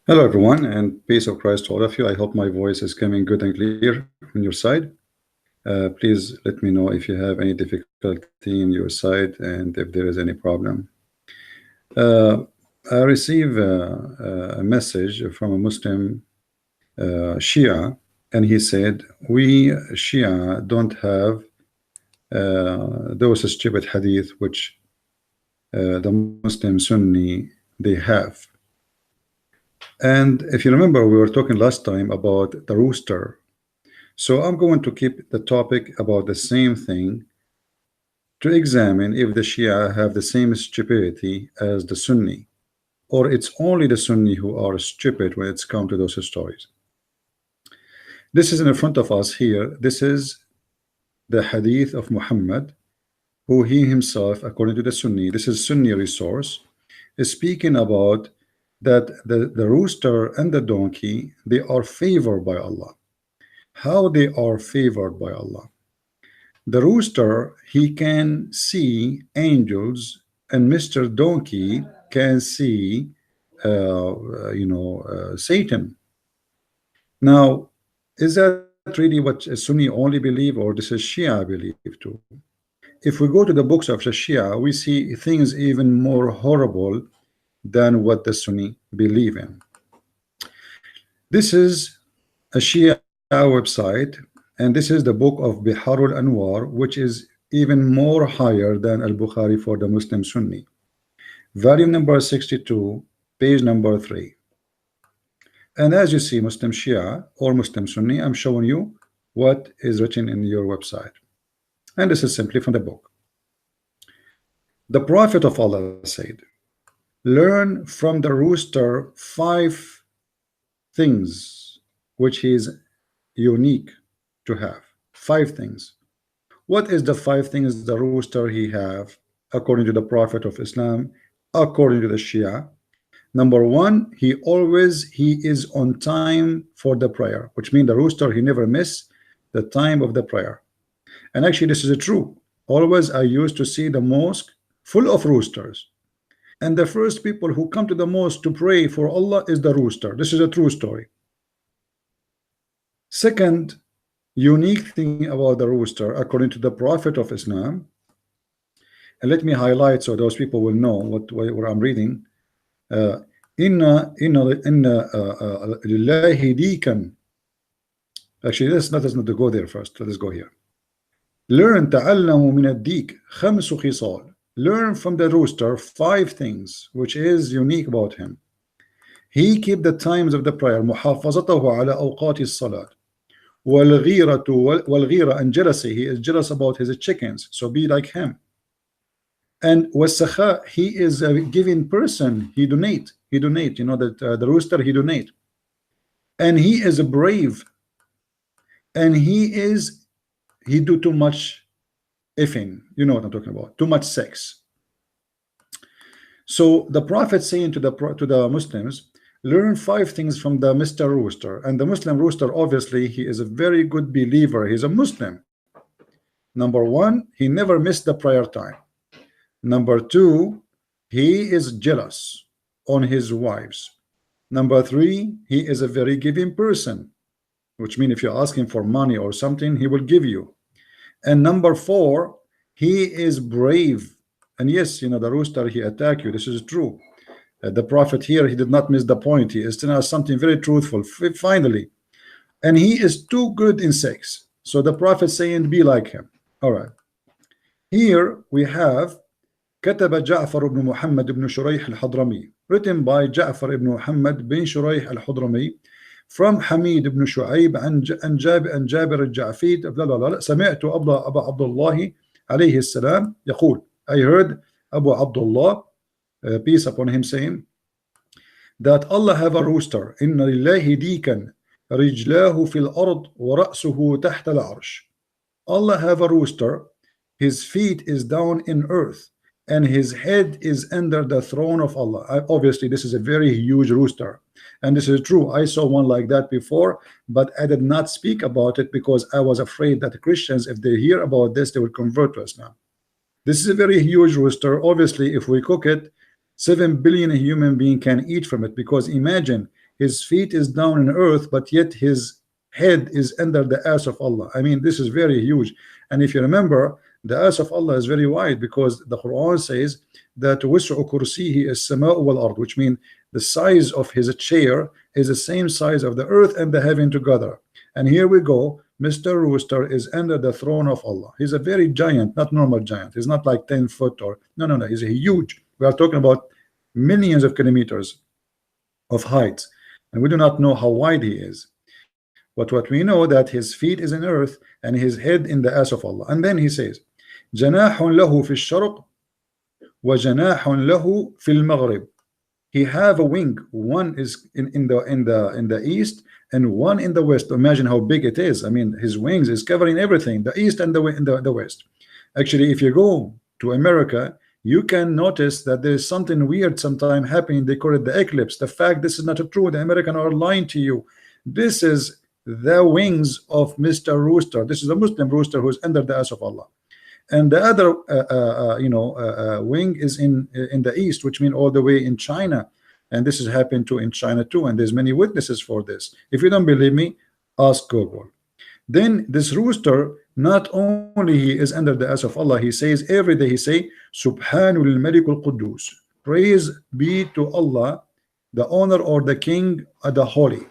Hello, everyone, and peace of Christ to all of you. I hope my voice is coming good and clear on your side. Please let me know if you have any difficulty in your side and if there is any problem. Uh, I received a message from a Muslim Shia, and he said, "We Shia don't have those stupid hadith which the Muslim Sunni they have." And if you remember, we were talking last time about the rooster. So I'm going to keep the topic about the same thing to examine if the Shia have the same stupidity as the Sunni, or it's only the Sunni who are stupid when it's come to those stories. This is in front of us here. This is the Hadith of Muhammad, who he himself, according to the Sunni, this is Sunni resource, is speaking about that the rooster and the donkey, they are favored by Allah. How they are favored by Allah? The rooster, he can see angels, and Mr. Donkey can see Satan. Now, is that really what a Sunni only believe, or this is Shia believe too? If we go to the books of the Shia, we see things even more horrible than what the Sunni believe in. This is a Shia website, and this is the book of Biharul Anwar, which is even more higher than Al-Bukhari for the Muslim Sunni. Volume number 62, page number 3. And as you see, Muslim Shia or Muslim Sunni, I'm showing you what is written in your website. And this is simply from the book. The Prophet of Allah said, learn from the rooster 5 things which is unique to have. 5 things. What is the 5 things the rooster he have according to the Prophet of Islam, according to the Shia? Number 1, he is on time for the prayer, which means the rooster, he never miss the time of the prayer. And actually this is true. Always I used to see the mosque full of roosters, and the first people who come to the mosque to pray for Allah is the rooster. This is a true story. Second unique thing about the rooster according to the Prophet of Islam, and let me highlight so those people will know what I'm reading. Inna lillahi dikan. Actually, let us not go there first. Let us go here. Learn ta'allamu min ad-dik khamsu khisal. Learn from the rooster 5 things which is unique about him. He keep the times of the prayer. Muhafazatahu ala awqati as-salat. Wal-ghira and jealousy. He is jealous about his chickens, so be like him. And was-sakha, he is a giving person. He donate. You know that the rooster, he donate. And he is brave. And he do too much effing. You know what I'm talking about. Too much sex. So the Prophet saying to the Muslims, learn 5 things from the Mr. Rooster. And the Muslim rooster, obviously, he is a very good believer. He's a Muslim. Number 1, he never missed the prayer time. Number 2, he is jealous on his wives. Number 3, he is a very giving person, which means if you ask him for money or something, he will give you. And number 4, he is brave. And yes, you know, the rooster, he attack you. This is true. The Prophet here, he did not miss the point. He is telling us something very truthful, finally. And he is too good in sex. So the Prophet saying, be like him. All right. Here we have كتب جعفر بن محمد بن شريح الحضرمي, written by Ja'far ibn Muhammad bin Shurayh al-Hadrami, from Hamid ibn Shu'ayb and Jabir al-Ja'fid, سمعت أبا عبد الله عليه السلام يقول, I heard Abu Abdullah, peace upon him, saying that Allah have a rooster. Inna lillahi dikan رجلاه في الأرض ورأسه تحت العرش. Allah have a rooster, his feet is down in earth and his head is under the throne of Allah. Obviously this is a very huge rooster, and this is true. I saw one like that before, but I did not speak about it because I was afraid that the Christians, if they hear about this, they will convert to us. Now this is a very huge rooster. Obviously if we cook it, 7 billion human being can eat from it, because imagine his feet is down in earth, but yet his head is under the ass of Allah. I mean, this is very huge. And if you remember, the ass of Allah is very wide, because the Quran says that وسع كرسيه السماء والأرض, which means the size of his chair is the same size of the earth and the heaven together. And here we go, Mr. Rooster is under the throne of Allah. He's a very giant, not normal giant. He's not like 10 foot or no. He's a huge. We are talking about millions of kilometers of height, and we do not know how wide he is. But what we know that his feet is in earth and his head in the ass of Allah. And then he says, جناح له في الشرق وجناح له في المغرب. He have a wing. One is in the east and one in the west. Imagine how big it is. I mean, his wings is covering everything, the east and the west. Actually, if you go to America, you can notice that there is something weird sometime happening. They call it the eclipse. The fact this is not true. The Americans are lying to you. This is the wings of Mr. Rooster. This is a Muslim rooster who's under the ass of Allah. And the other wing is in the east, which means all the way in China. And this has happened in China too, and there's many witnesses for this. If you don't believe me, ask Google. Then this rooster, not only he is under the ass of Allah, he says every day, he say Subhanul Malik al Quddus, praise be to Allah, the honor or the king, the holy.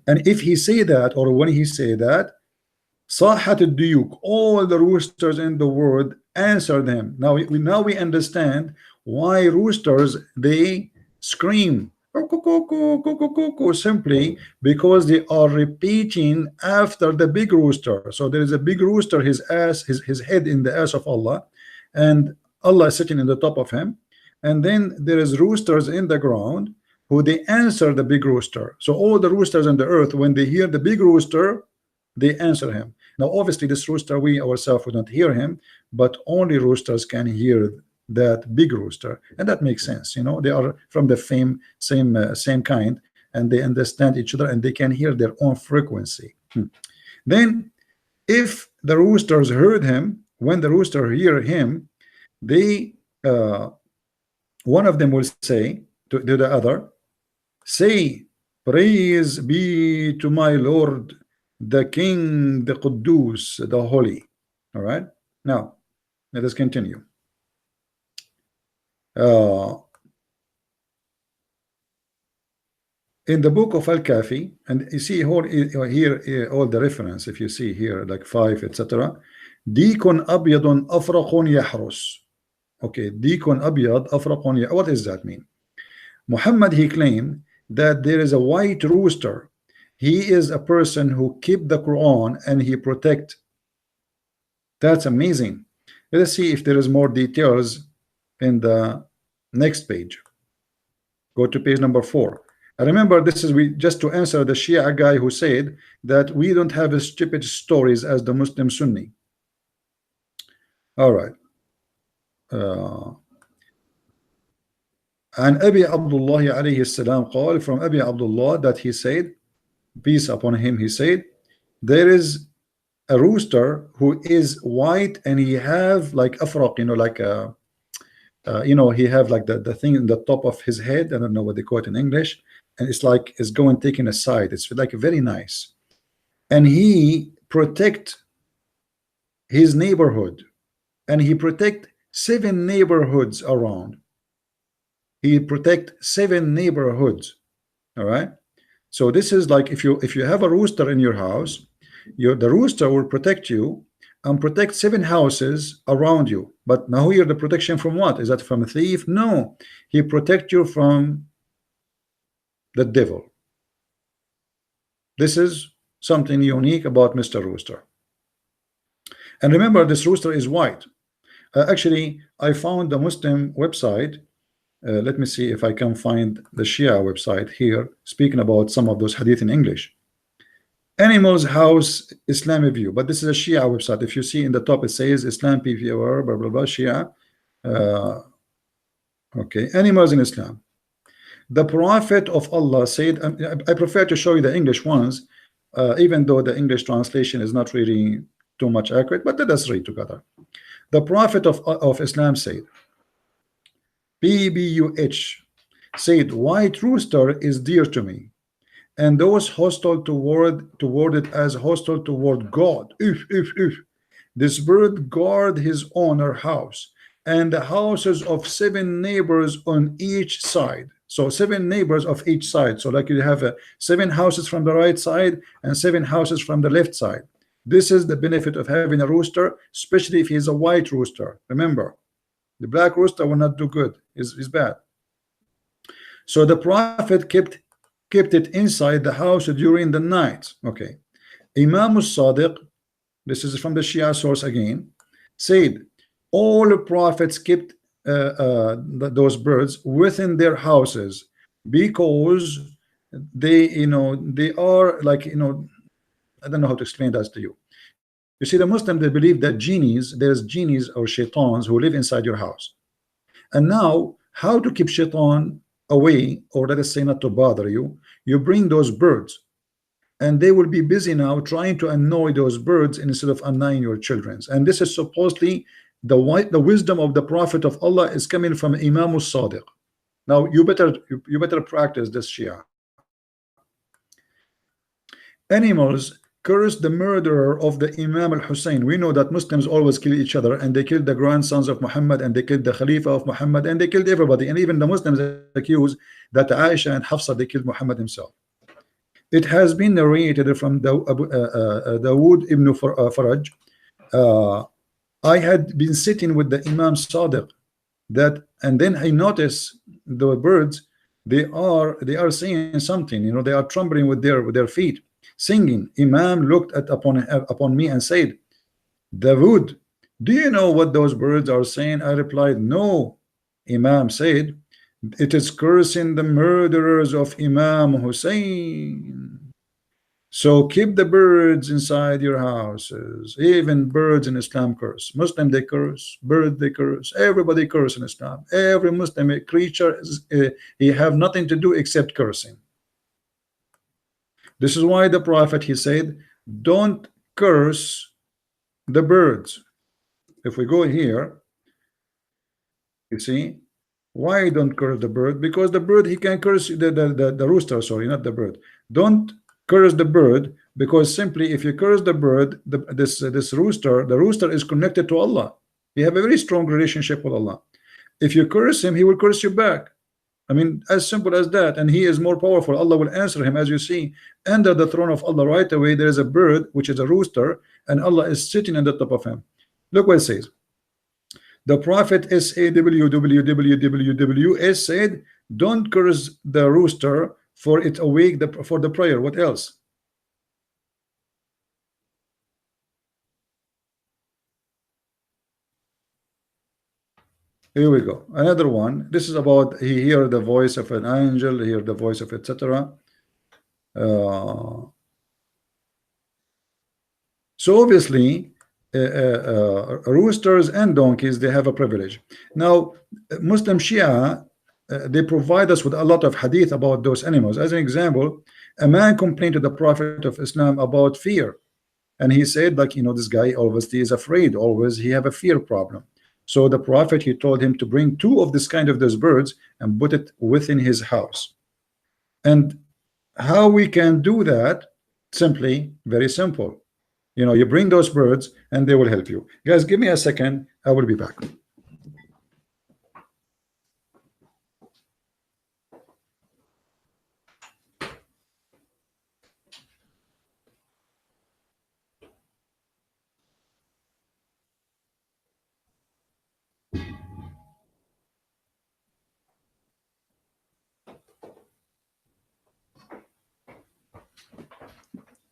And if he say that, or when he say that, Sahat al-Duyuk, all the roosters in the world answered him. Now we understand why roosters, they scream simply because they are repeating after the big rooster. So there is a big rooster, his head in the ass of Allah, and Allah is sitting in the top of him. And then there is roosters in the ground who they answer the big rooster. So all the roosters on the earth, when they hear the big rooster, they answer him. Now obviously this rooster, we ourselves would not hear him, but only roosters can hear that big rooster, and that makes sense. You know, they are from the same kind, and they understand each other, and they can hear their own frequency. Then if the roosters heard him, when the rooster hear him, they one of them will say to the other, say, praise be to my Lord, the King, the Quddus, the Holy. All right, now let us continue. In the book of Al-Kafi, and you see here all the reference, if you see here like 5 etc. Dikun abyadun afraqun yahrus. Okay, dikun abyad afraqun yahrus. What does that mean? Muhammad, he claimed that there is a white rooster. He is a person who keep the Quran and he protect. That's amazing. Let us see if there is more details in the next page. Go to page number 4. I remember this is just to answer the Shia guy who said that we don't have as stupid stories as the Muslim Sunni. All right. And Abi Abdullah alayhi salam قال, from Abi Abdullah, that he said, peace upon him, he said, there is a rooster who is white and he have like afraq, you know, like a he have like the thing in the top of his head. I don't know what they call it in English, and it's like it's going taking a side. It's like very nice, and he protect his neighborhood, and he protect 7 neighborhoods around. He protect 7 neighborhoods. All right. So this is like if you have a rooster in your house, the rooster will protect you and protect 7 houses around you. But now here the protection from what? Is that from a thief? No, he protect you from the devil. This is something unique about Mr. Rooster. And remember, this rooster is white. Actually, I found the Muslim website. Let me see if I can find the Shia website here, speaking about some of those hadith in English. Animals House Islamic View, but this is a Shia website. If you see in the top, it says Islam PVR, blah blah blah, Shia. Okay, animals in Islam. The Prophet of Allah said, I prefer to show you the English ones, even though the English translation is not really too much accurate, but let us read together. The Prophet of Islam said, PBUH, said, white rooster is dear to me, and those hostile toward it as hostile toward God. If this bird guard his owner house and the houses of 7 neighbors on each side. So 7 neighbors of each side. So like you have 7 houses from the right side and 7 houses from the left side. This is the benefit of having a rooster, especially if he's a white rooster. Remember, the black rooster will not do good. Is bad. So the prophet kept it inside the house during the night. Okay. Imam al-Sadiq, this is from the Shia source again, said all the prophets kept those birds within their houses because they, they are like, I don't know how to explain that to you. You see, the Muslim, they believe that there's genies or shaitans who live inside your house. And now, how to keep shaitan away, or let us say not to bother you, you bring those birds, and they will be busy now trying to annoy those birds instead of annoying your children. And this is supposedly the wisdom of the Prophet of Allah is coming from Imam al-Sadiq. Now you better practice this, Shia. Animals curse the murderer of the Imam al-Hussein. We know that Muslims always kill each other, and they killed the grandsons of Muhammad, and they killed the Khalifa of Muhammad, and they killed everybody, and even the Muslims accuse that Aisha and Hafsa, they killed Muhammad himself. It has been narrated from Dawood ibn Faraj. I had been sitting with the Imam Sadiq, and then I noticed the birds, they are saying something, they are trembling with their feet, singing. Imam looked upon me and said, Dawood, do you know what those birds are saying? I replied, no. Imam said, it is cursing the murderers of Imam Hussein. So keep the birds inside your houses. Even birds in Islam curse. Muslim, they curse. Bird, they curse. Everybody curse in Islam. Every Muslim creature he have nothing to do except cursing. This is why the Prophet, he said, don't curse the birds. If we go here, you see, why don't curse the bird? Because the bird, he can curse the rooster, sorry, not the bird. Don't curse the bird, because simply if you curse the bird, this rooster, the rooster is connected to Allah. You have a very strong relationship with Allah. If you curse him, he will curse you back. I mean, as simple as that. And he is more powerful. Allah will answer him. As you see, under the throne of Allah right away, there is a bird, which is a rooster, and Allah is sitting on the top of him. Look what it says. The Prophet SAWWWWS said, don't curse the rooster, for it awake for the prayer. What else? Here we go. Another one. This is about he hear the voice of an angel, hear the voice of etc. So obviously, roosters and donkeys, they have a privilege. Now, Muslim Shia, they provide us with a lot of hadith about those animals. As an example, a man complained to the Prophet of Islam about fear, and he said, like, this guy obviously is afraid, always he have a fear problem. So the Prophet, he told him to bring 2 of this kind of those birds and put it within his house. And how we can do that? Simply, very simple. You bring those birds and they will help you. Guys, give me a second. I will be back.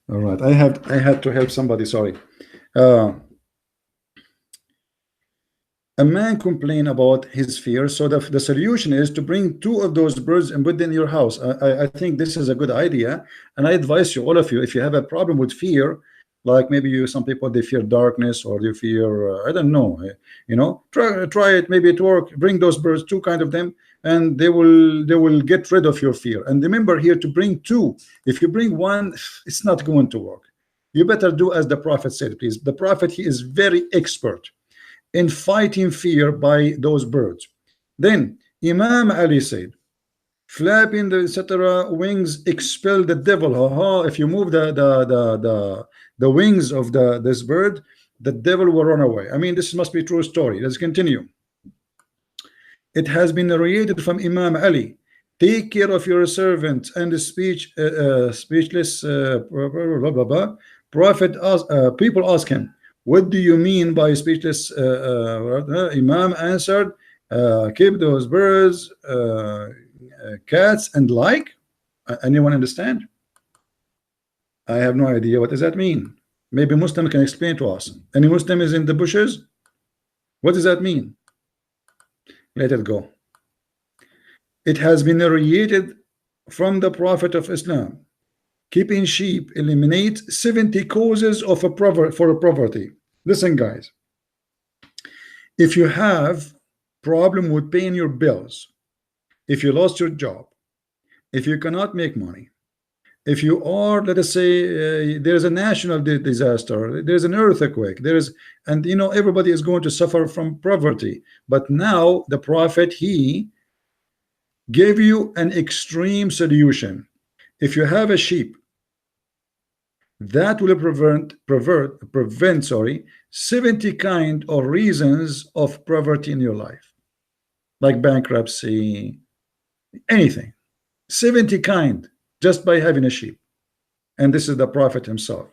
All right, I had to help somebody. Sorry. A man complained about his fear, so the solution is to bring 2 of those birds and put them in your house. I think this is a good idea, and I advise you, all of you, if you have a problem with fear, like maybe some people, they fear darkness, or they fear I don't know, try it, maybe it work. Bring those birds, 2 kind of them, and they will get rid of your fear. And remember here to bring 2. If you bring 1, it's not going to work. You better do as the Prophet said, please. The Prophet, he is very expert in fighting fear by those birds. Then Imam Ali said, flapping the etc. wings expel the devil. If you move the wings of this bird, the devil will run away. I mean, this must be a true story. Let's continue. It has been narrated from Imam Ali, take care of your servant, and the speechless blah, blah, blah. Prophet people ask him, what do you mean by speechless? Imam answered, keep those birds, cats, and like. Anyone understand? I have no idea. What does that mean? Maybe Muslim can explain to us. Any Muslim is in the bushes? What does that mean? Let it go. It has been narrated from the Prophet of Islam, keeping sheep eliminates 70 causes of for poverty. Listen, guys, if you have problem with paying your bills, if you lost your job, if you cannot make money, if you are, let us say, there's a national disaster, there's an earthquake, and you know everybody is going to suffer from poverty. But now the Prophet, he gave you an extreme solution. If you have a sheep, that will prevent 70 kind of reasons of poverty in your life, like bankruptcy, anything. 70 kind, just by having a sheep. And this is the Prophet himself.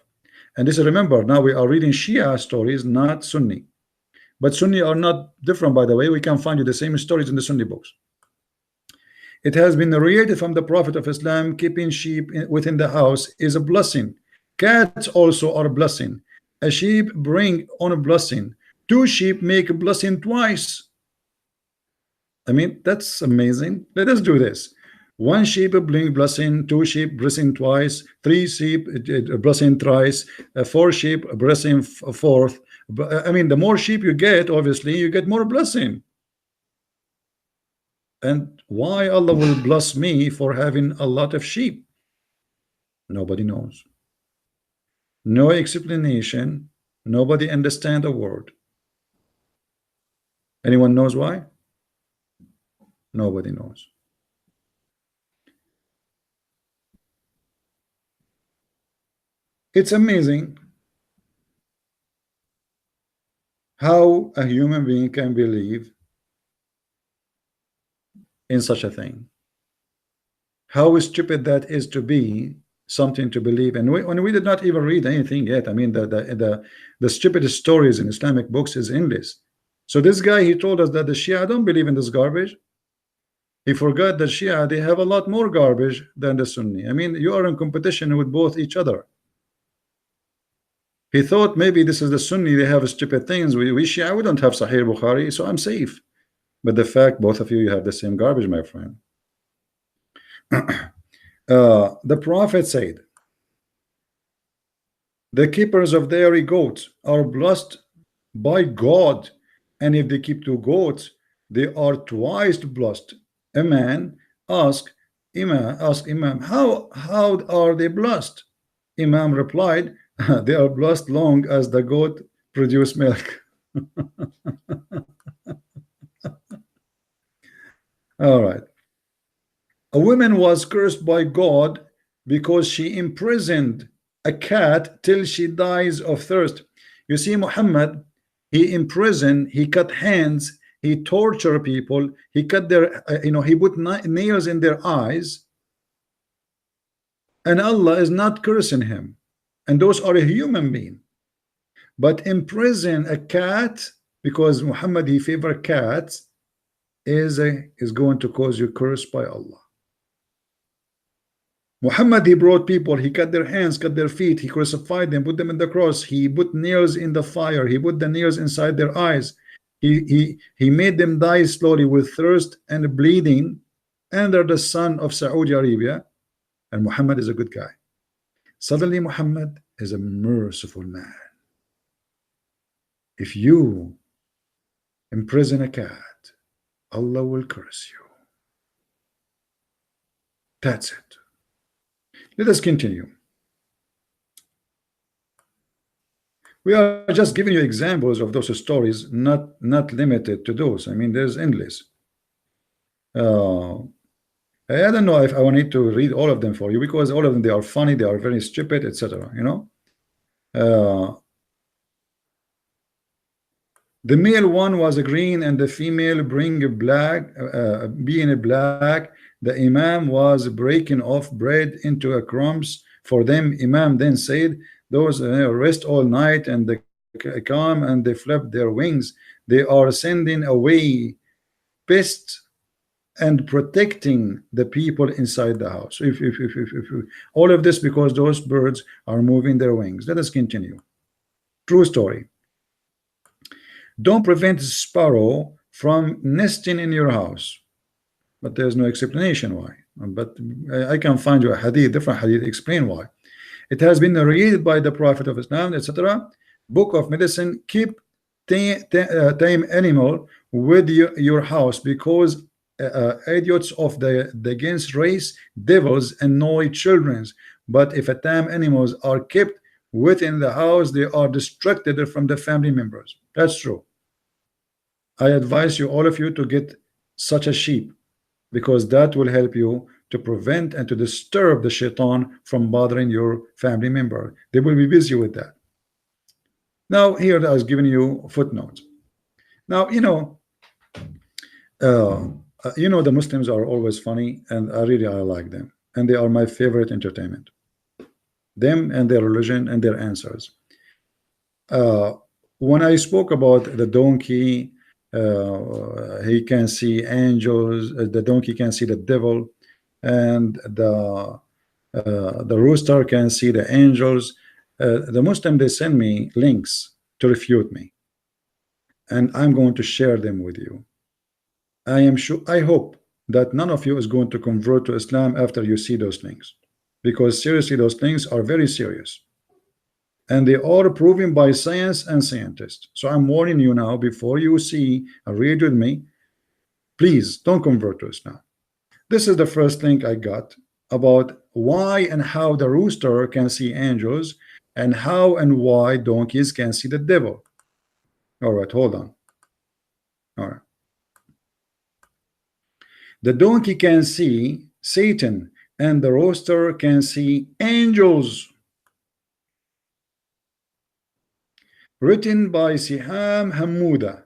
And this, remember, now we are reading Shia stories, not Sunni. But Sunni are not different, by the way. We can find you the same stories in the Sunni books. It has been narrated from the Prophet of Islam, keeping sheep within the house is a blessing. Cats also are a blessing. A sheep bring on a blessing. 2 sheep make a blessing twice. I mean, that's amazing. Let us do this. 1 sheep bring blessing, 2 sheep blessing twice, 3 sheep blessing thrice, 4 sheep blessing fourth. I mean, the more sheep you get, obviously you get more blessing. And why Allah will bless me for having a lot of sheep? Nobody knows. No explanation. Nobody understand a word. Anyone knows why? Nobody knows. It's amazing how a human being can believe in such a thing. How stupid that is to be something to believe. And when we did not even read anything yet. I mean, the stupidest stories in Islamic books is endless. So this guy, he told us that the Shia don't believe in this garbage. He forgot that Shia, they have a lot more garbage than the Sunni. I mean, you are in competition with both each other. He thought maybe this is the Sunni, they have stupid things. We Shia, we don't have Sahih Bukhari, so I'm safe. But the fact, both of you have the same garbage, my friend. The Prophet said, the keepers of dairy goats are blessed by God, and if they keep 2 goats, they are twice blessed. A man asked Imam, how are they blessed? Imam replied, they are blessed long as the goat produce milk. All right. A woman was cursed by God because she imprisoned a cat till she dies of thirst. You see, Muhammad, he imprisoned, he cut hands, he tortured people, he cut their, he put nails in their eyes, and Allah is not cursing him. And those are a human being. But imprison a cat, because Muhammad, he favored cats, is going to cause you cursed by Allah. Muhammad, he brought people, he cut their hands, cut their feet, he crucified them, put them in the cross, he put nails in the fire, he put the nails inside their eyes, he made them die slowly with thirst and bleeding under the sun of Saudi Arabia. And Muhammad is a good guy. Suddenly Muhammad is a merciful man. If you imprison a cat, Allah will curse you. That's it. Let us continue. We are just giving you examples of those stories, not limited to those. I mean, there's endless. I don't know if I need to read all of them for you, because all of them, they are funny, they are very stupid, etc. You know, the male one was green and the female being black. The Imam was breaking off bread into a crumbs for them. Imam then said, those rest all night and they come and they flap their wings. They are sending away pests and protecting the people inside the house. If all of this because those birds are moving their wings. Let us continue. True story. Don't prevent sparrow from nesting in your house. But there's no explanation why. But I can find you a hadith, different hadith, explain why. It has been narrated by the Prophet of Islam, etc. Book of medicine, keep tame animal with your house, because idiots of the against race, devils annoy children. But if a tame animals are kept within the house, they are distracted from the family members. That's true. I advise you, all of you, to get such a sheep, because that will help you to prevent and to disturb the shaitan from bothering your family member. They will be busy with that. Now here I was giving you footnotes. Now you know the Muslims are always funny, and I like them, and they are my favorite entertainment. Them and their religion and their answers. When I spoke about the donkey, he can see angels, the donkey can see the devil, and the rooster can see the angels. The Muslim, they send me links to refute me, and I'm going to share them with you. I hope that none of you is going to convert to Islam after you see those links, because seriously, those things are very serious, and they are proven by science and scientists. So I'm warning you now, before you see and read with me, please don't convert to Islam. This is the first link I got about why and how the rooster can see angels, and how and why donkeys can see the devil. All right, hold on. All right. The donkey can see Satan, and the rooster can see angels. Written by Siham Hamuda.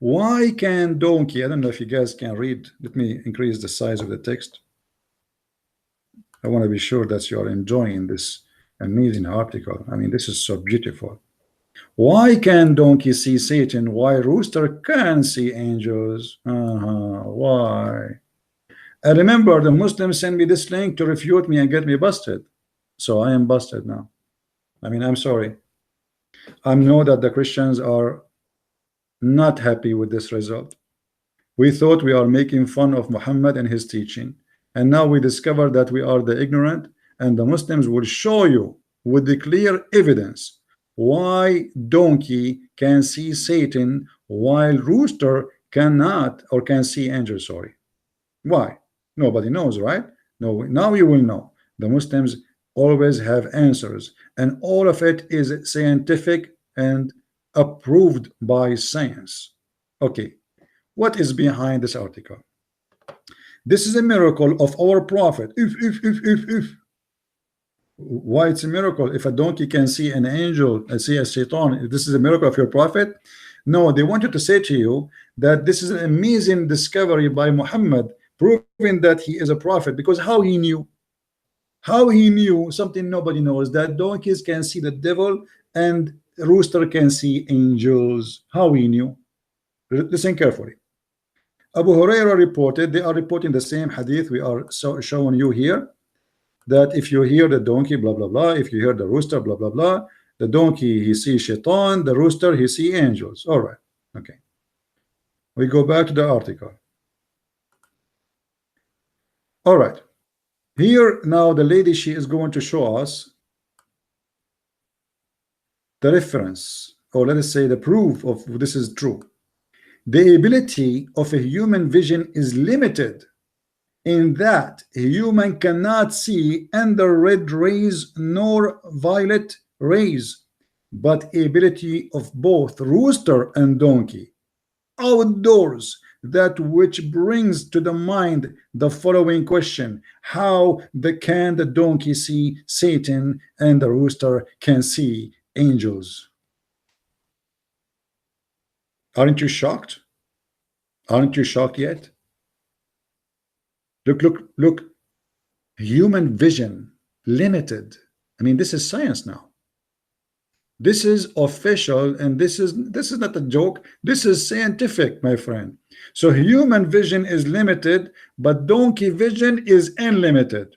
Why can donkey? I don't know if you guys can read. Let me increase the size of the text. I want to be sure that you are enjoying this amazing article. I mean, this is so beautiful. Why can donkey see Satan? Why rooster can see angels? Why? I remember the Muslims sent me this link to refute me and get me busted. So I am busted now. I mean, I'm sorry. I know that the Christians are not happy with this result. We thought we are making fun of Muhammad and his teaching, and now we discover that we are the ignorant, and the Muslims will show you with the clear evidence why donkey can see Satan while rooster cannot, or can see angels. Sorry. Why? Nobody knows, right? No, now you will know. The Muslims always have answers, and all of it is scientific and approved by science. Okay, what is behind this article? This is a miracle of our prophet. If why it's a miracle? If a donkey can see an angel and see a shaitan, this is a miracle of your prophet? No, they wanted to say to you that this is an amazing discovery by Muhammad, proving that he is a prophet. Because how he knew? How he knew something nobody knows, that donkeys can see the devil and rooster can see angels. How he knew? Listen carefully. Abu Huraira reported, they are reporting the same hadith we are showing you here, that if you hear the donkey, blah blah blah, if you hear the rooster, blah blah blah, the donkey he sees shaitan, the rooster he sees angels. All right, okay, we go back to the article. All right, here now the lady, she is going to show us the reference, or let us say the proof of this is true. The ability of a human vision is limited in that a human cannot see under red rays nor violet rays, but ability of both rooster and donkey outdoors, that which brings to the mind the following question: how can the donkey see Satan and the rooster can see angels? Aren't you shocked? Aren't you shocked yet? Look, look, look. Human vision limited. I mean, this is science now. This is official, and this is not a joke. This is scientific, my friend. So human vision is limited, but donkey vision is unlimited.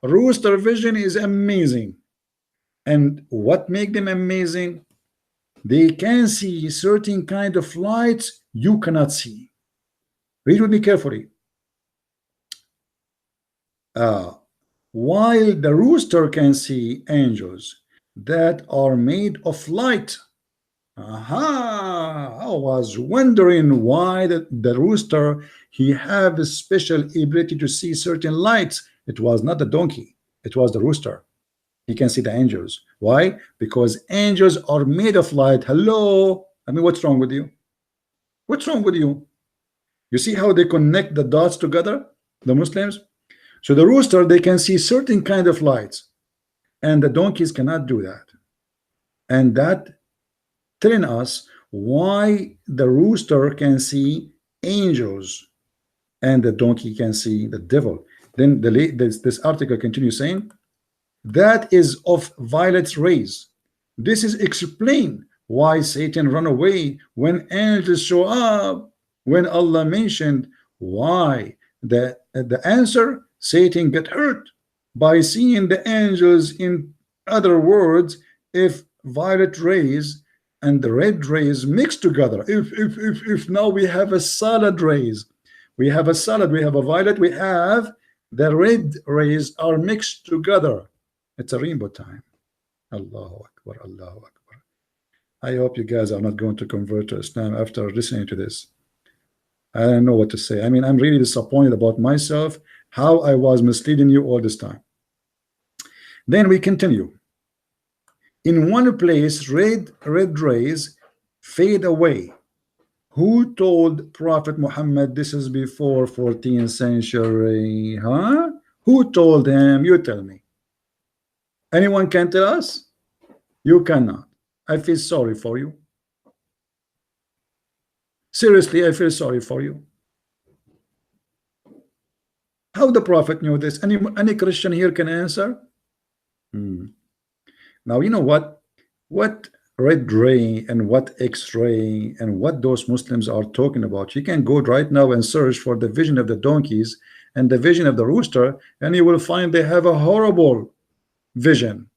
Rooster vision is amazing. And what make them amazing? They can see certain kind of lights you cannot see. Read with me carefully. While the rooster can see angels that are made of light. I was wondering why the rooster, he have a special ability to see certain lights. It was not the donkey, it was the rooster. He can see the angels. Why? Because angels are made of light. Hello, I mean, what's wrong with you? What's wrong with you? You see how they connect the dots together, the Muslims? So the rooster, they can see certain kind of lights, and the donkeys cannot do that. And that telling us why the rooster can see angels and the donkey can see the devil. Then this article continues saying that is of violet rays. This is explain why Satan run away when angels show up. When Allah mentioned why, the answer, Satan get hurt by seeing the angels. In other words, if violet rays and the red rays mix together, if now we have a salad rays, we have a salad, we have a violet, we have the red rays are mixed together, it's a rainbow time. Allahu Akbar, Allahu Akbar. I hope you guys are not going to convert to Islam after listening to this. I don't know what to say. I mean, I'm really disappointed about myself, how I was misleading you all this time. Then we continue. In one place, red rays fade away. Who told Prophet Muhammad this is before 14th century? Huh? Who told him? You tell me. Anyone can tell us? You cannot. I feel sorry for you. Seriously, I feel sorry for you. How the Prophet knew this? Any Christian here can answer? Now, you know what red ray and what X-ray and what those Muslims are talking about. You can go right now and search for the vision of the donkeys and the vision of the rooster, and you will find they have a horrible vision.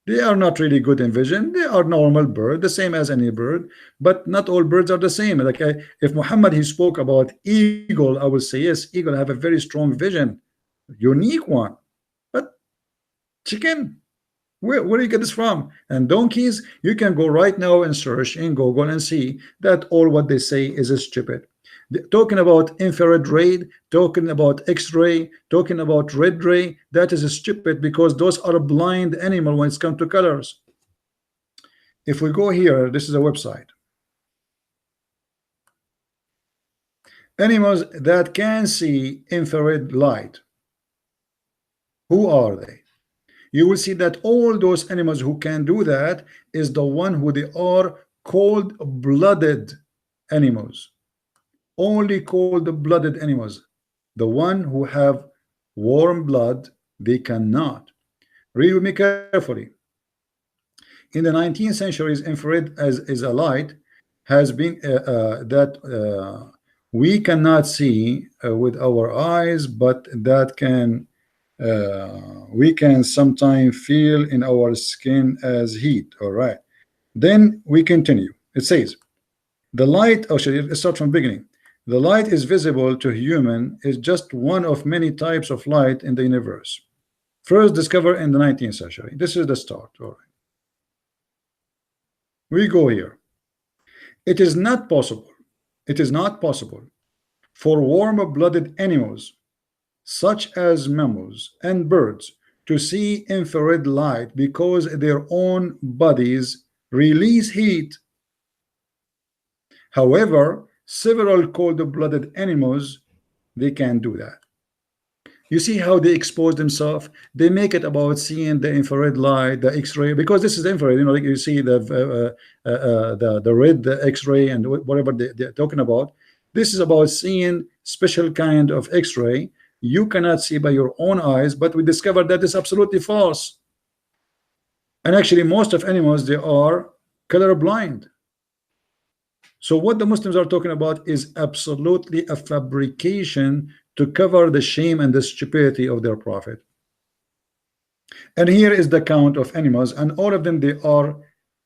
They are not really good in vision. They are normal bird, the same as any bird, but not all birds are the same. Like if Muhammad he spoke about eagle, I will say yes, eagle have a very strong vision, unique one. But chicken, where do you get this from? And donkeys, you can go right now and search in Google and see that all what they say is stupid. Talking about infrared ray, talking about X-ray, talking about red ray, that is stupid because those are a blind animal when it's come to colors. If we go here, this is a website. Animals that can see infrared light. Who are they? You will see that all those animals who can do that is the one who they are cold-blooded animals. Only cold-blooded animals. The one who have warm blood, they cannot. Read with me carefully. In the 19th century, infrared is a light has been that we cannot see with our eyes, but that can we can sometimes feel in our skin as heat. All right, then we continue. It says the light, let's start from the beginning. The light is visible to human is just one of many types of light in the universe, first discovered in the 19th century. This is the start. All right, we go here. It is not possible for warm-blooded animals such as mammals and birds to see infrared light because their own bodies release heat. However, several cold-blooded animals, they can do that. You see how they expose themselves? They make it about seeing the infrared light, the X-ray, because this is infrared. You know, like you see the red X-ray and whatever they're talking about. This is about seeing special kind of X-ray you cannot see by your own eyes, but we discovered that is absolutely false. And actually, most of animals, they are color blind. So what the Muslims are talking about is absolutely a fabrication to cover the shame and the stupidity of their prophet. And here is the count of animals, and all of them, they are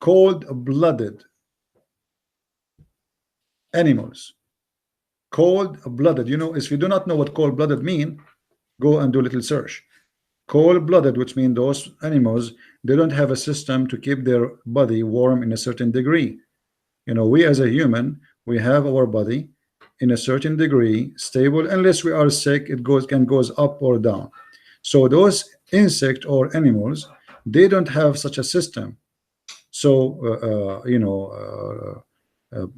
cold-blooded animals. Cold-blooded. You know, if you do not know what cold-blooded mean, go and do a little search. Cold-blooded, which means those animals, they don't have a system to keep their body warm in a certain degree. You know, we as a human, we have our body in a certain degree stable. Unless we are sick, it goes up or down. So those insect or animals, they don't have such a system. So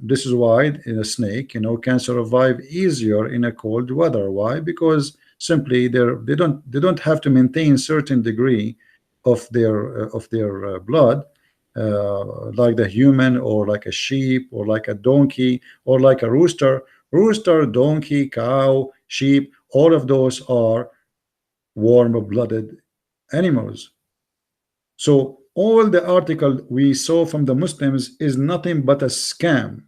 this is why in a snake, you know, can survive easier in a cold weather. Why? Because simply they don't have to maintain certain degree of their blood, like the human, or like a sheep, or like a donkey, or like a rooster. Rooster, donkey, cow, sheep, all of those are warm-blooded animals. So all the article we saw from the Muslims is nothing but a scam.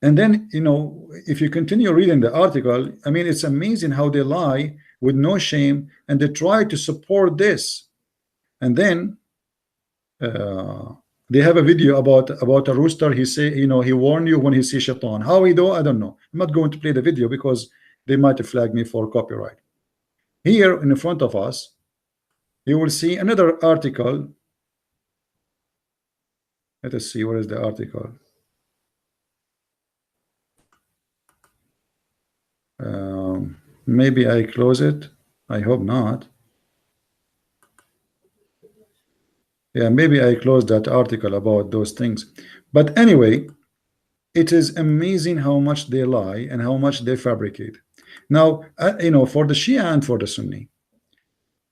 And then, you know, if you continue reading the article, I mean, it's amazing how they lie with no shame, and they try to support this. And then they have a video about a rooster. He say, you know, he warned you when he sees shaitan. How he do? I don't know. I'm not going to play the video because they might flag me for copyright. Here in front of us, you will see another article. Let us see, what is the article? Maybe I close it. I hope not. Yeah, maybe I closed that article about those things. But anyway, it is amazing how much they lie and how much they fabricate. Now, you know, for the Shia and for the Sunni,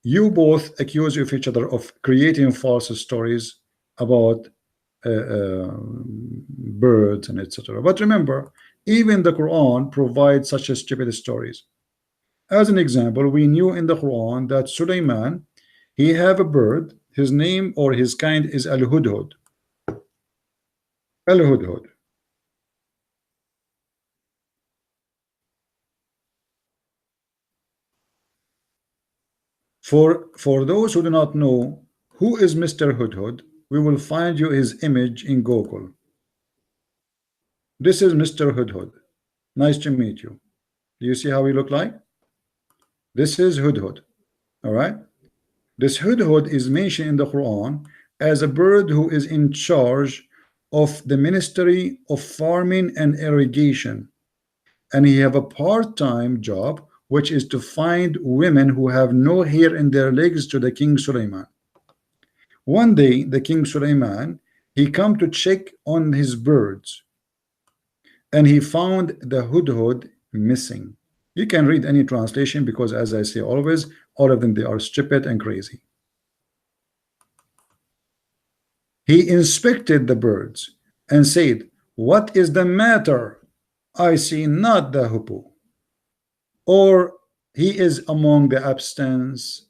you both accuse of each other of creating false stories about birds and etc. But remember, even the Quran provides such a stupid stories. As an example, we knew in the Quran that Sulaiman, he have a bird, his name or his kind is Al-Hudhud. Al-Hudhud. For those who do not know who is Mr. Hudhud, we will find you his image in Google. This is Mr. Hudhud. Nice to meet you. Do you see how he look like? This is Hudhud. All right. This Hudhud is mentioned in the Quran as a bird who is in charge of the Ministry of Farming and Irrigation, and he have a part-time job, which is to find women who have no hair in their legs to the King Sulaiman. One day, the King Sulaiman, he come to check on his birds, and he found the Hudhud missing. You can read any translation because, as I say always, all of them, they are stupid and crazy. He inspected the birds and said, "What is the matter? I see not the hippo, or he is among the absence."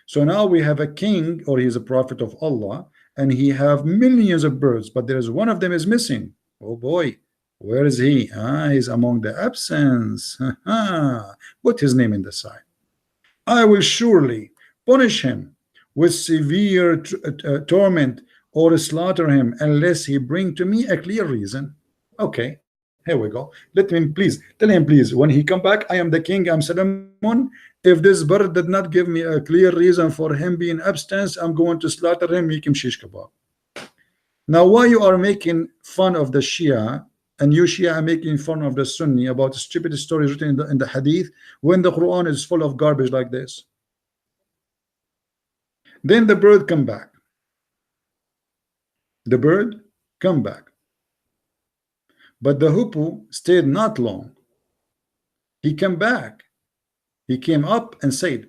So now we have a king, or he is a prophet of Allah, and he have millions of birds, but there is one of them is missing. Oh boy, where is he? He's among the absence. Put his name in the side. I will surely punish him with severe torment, or slaughter him, unless he bring to me a clear reason. Okay, here we go. Let him, please tell him, please, when he come back, I am the king, I'm Solomon. If this bird did not give me a clear reason for him being abstinence, I'm going to slaughter him, make him shish kebab. Now, why you are making fun of the Shia, and you Shia are making fun of the Sunni about stupid stories written in the Hadith, when the Quran is full of garbage like this? Then the bird come back. The bird come back. But the hoopoe stayed not long. He came back. He came up and said,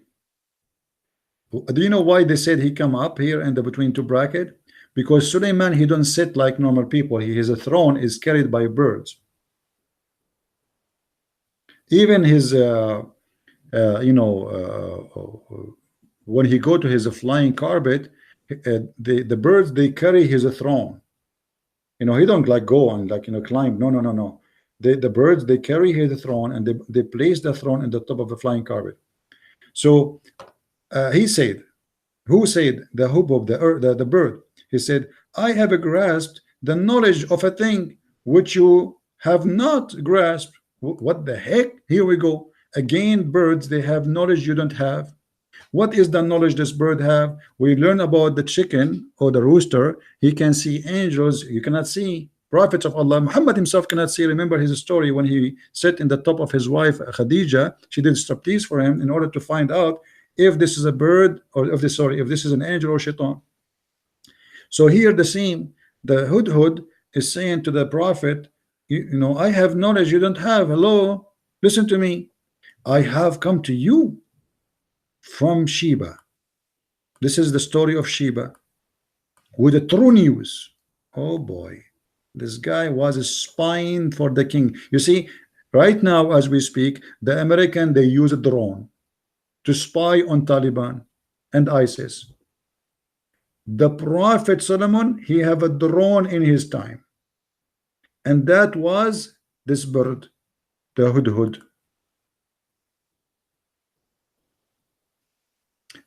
do you know why they said he come up here in the between two bracket? Because Suleiman, he don't sit like normal people. His throne is carried by birds. Even his when he go to his flying carpet, the birds, they carry his throne. He don't like go and climb. No. The birds, they carry his throne, and they place the throne in the top of the flying carpet. So he said, who said? The hoop of the earth, the bird. He said, I have grasped the knowledge of a thing which you have not grasped. What the heck? Here we go again. Birds, they have knowledge you don't have. What is the knowledge this bird have? We learn about the chicken or the rooster. He can see angels. You cannot see prophets of Allah. Muhammad himself cannot see. Remember his story when he sat in the top of his wife Khadija. She did striptease for him in order to find out if this is a bird, or if this is an angel or shaitan. So here the same, the hudhud is saying to the prophet, I have knowledge you don't have. Hello, listen to me. I have come to you from Sheba. This is the story of Sheba with the true news. Oh boy, this guy was spying for the king. You see, right now as we speak, the American, they use a drone to spy on Taliban and ISIS. The Prophet Solomon, he have a drone in his time, and that was this bird, the hudhud.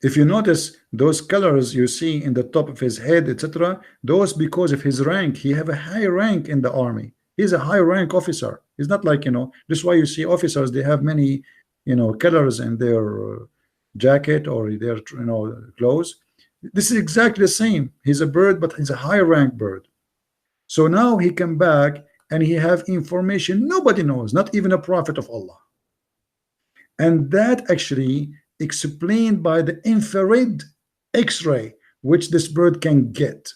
If you notice those colors you see in the top of his head, etc., those because of his rank. He have a high rank in the army. He's a high rank officer. He's not like, this is why you see officers, they have many colors in their jacket or their clothes. This is exactly the same. He's a bird, but he's a high rank bird. So now he come back and he have information nobody knows, not even a prophet of Allah. And that actually explained by the infrared X-ray which this bird can get.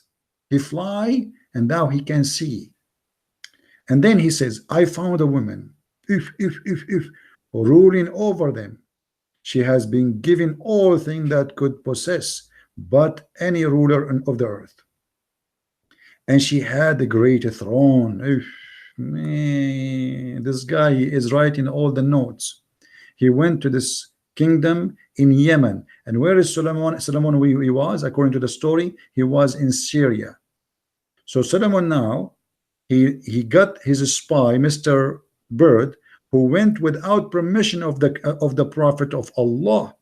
He fly and now he can see. And then he says, I found a woman if ruling over them. She has been given all things that could possess but any ruler of the earth, and she had a great throne. Man, this guy is writing all the notes. He went to this kingdom in Yemen. And where is Solomon? Solomon, he was, according to the story, he was in Syria. So Solomon now, he got his spy, Mr. Bird, who went without permission of the prophet of Allah.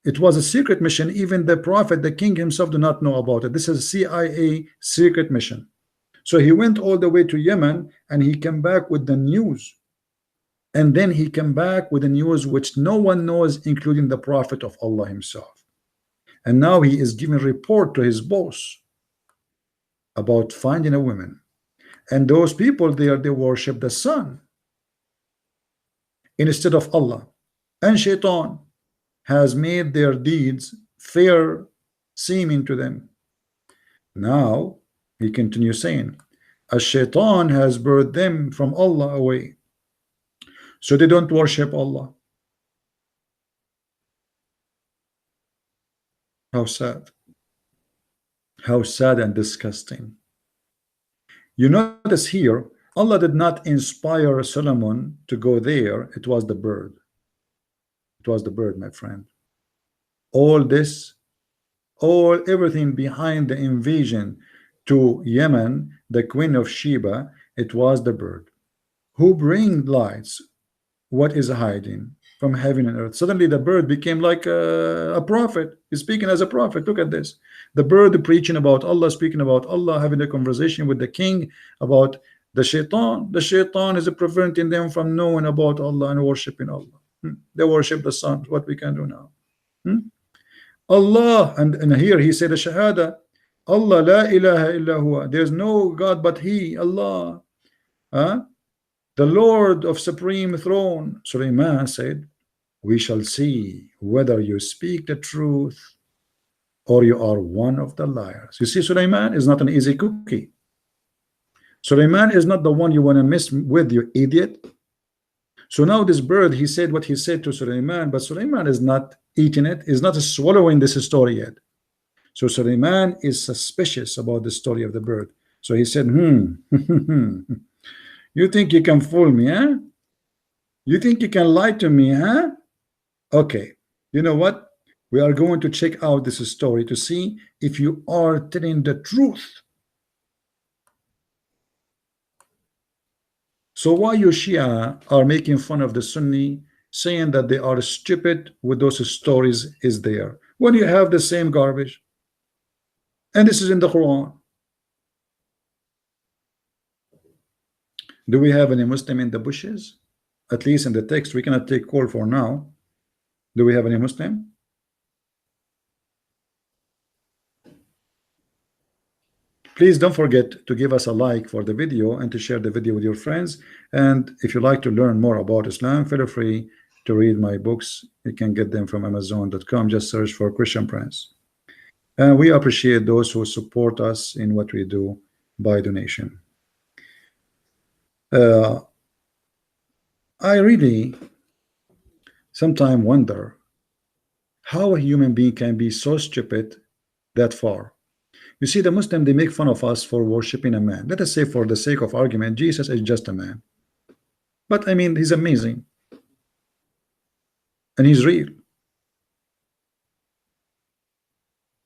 It was a secret mission. Even the prophet, the king himself, do not know about it. This is a CIA secret mission. So he went all the way to Yemen, and he came back with the news. And then he came back with the news which no one knows, including the prophet of Allah himself. And now he is giving report to his boss about finding a woman. And those people there, they worship the sun instead of Allah. And shaitan has made their deeds fair seeming to them. Now he continues saying, a shaitan has brought them from Allah away, so they don't worship Allah. How sad. How sad and disgusting. You notice here, Allah did not inspire Solomon to go there. It was the bird. It was the bird, my friend. All this, everything behind the invasion to Yemen, the queen of Sheba, it was the bird who bring lights. What is hiding from heaven and earth? Suddenly the bird became like a prophet. He's speaking as a prophet. Look at this. The bird preaching about Allah, speaking about Allah, having a conversation with the king about the shaitan. The shaitan is preventing them from knowing about Allah and worshiping Allah. They worship the sun. What we can do now? Allah, and here he said a shahada. Allah, la ilaha illa huwa. There's no God but He, Allah. The Lord of supreme throne. Sulaiman said, we shall see whether you speak the truth or you are one of the liars. You see, Sulaiman is not an easy cookie. Suleiman is not the one you want to mess with, you idiot. So now this bird, he said what he said to Suleiman, but Suleiman is not eating it, is not swallowing this story yet. So Suleiman is suspicious about the story of the bird. So he said, you think you can fool me, huh? You think you can lie to me, huh? Okay, you know what? We are going to check out this story to see if you are telling the truth. So why you Shia are making fun of the Sunni, saying that they are stupid with those stories is there, when you have the same garbage? And this is in the Quran. Do we have any Muslim in the bushes? At least in the text, we cannot take call for now. Do we have any Muslim? Please don't forget to give us a like for the video and to share the video with your friends. And if you like to learn more about Islam, feel free to read my books. You can get them from Amazon.com. Just search for Christian Prince. And we appreciate those who support us in what we do by donation. I really sometimes wonder how a human being can be so stupid that far. You see, the Muslim, they make fun of us for worshiping a man. Let us say, for the sake of argument, Jesus is just a man. But I mean, he's amazing. And he's real.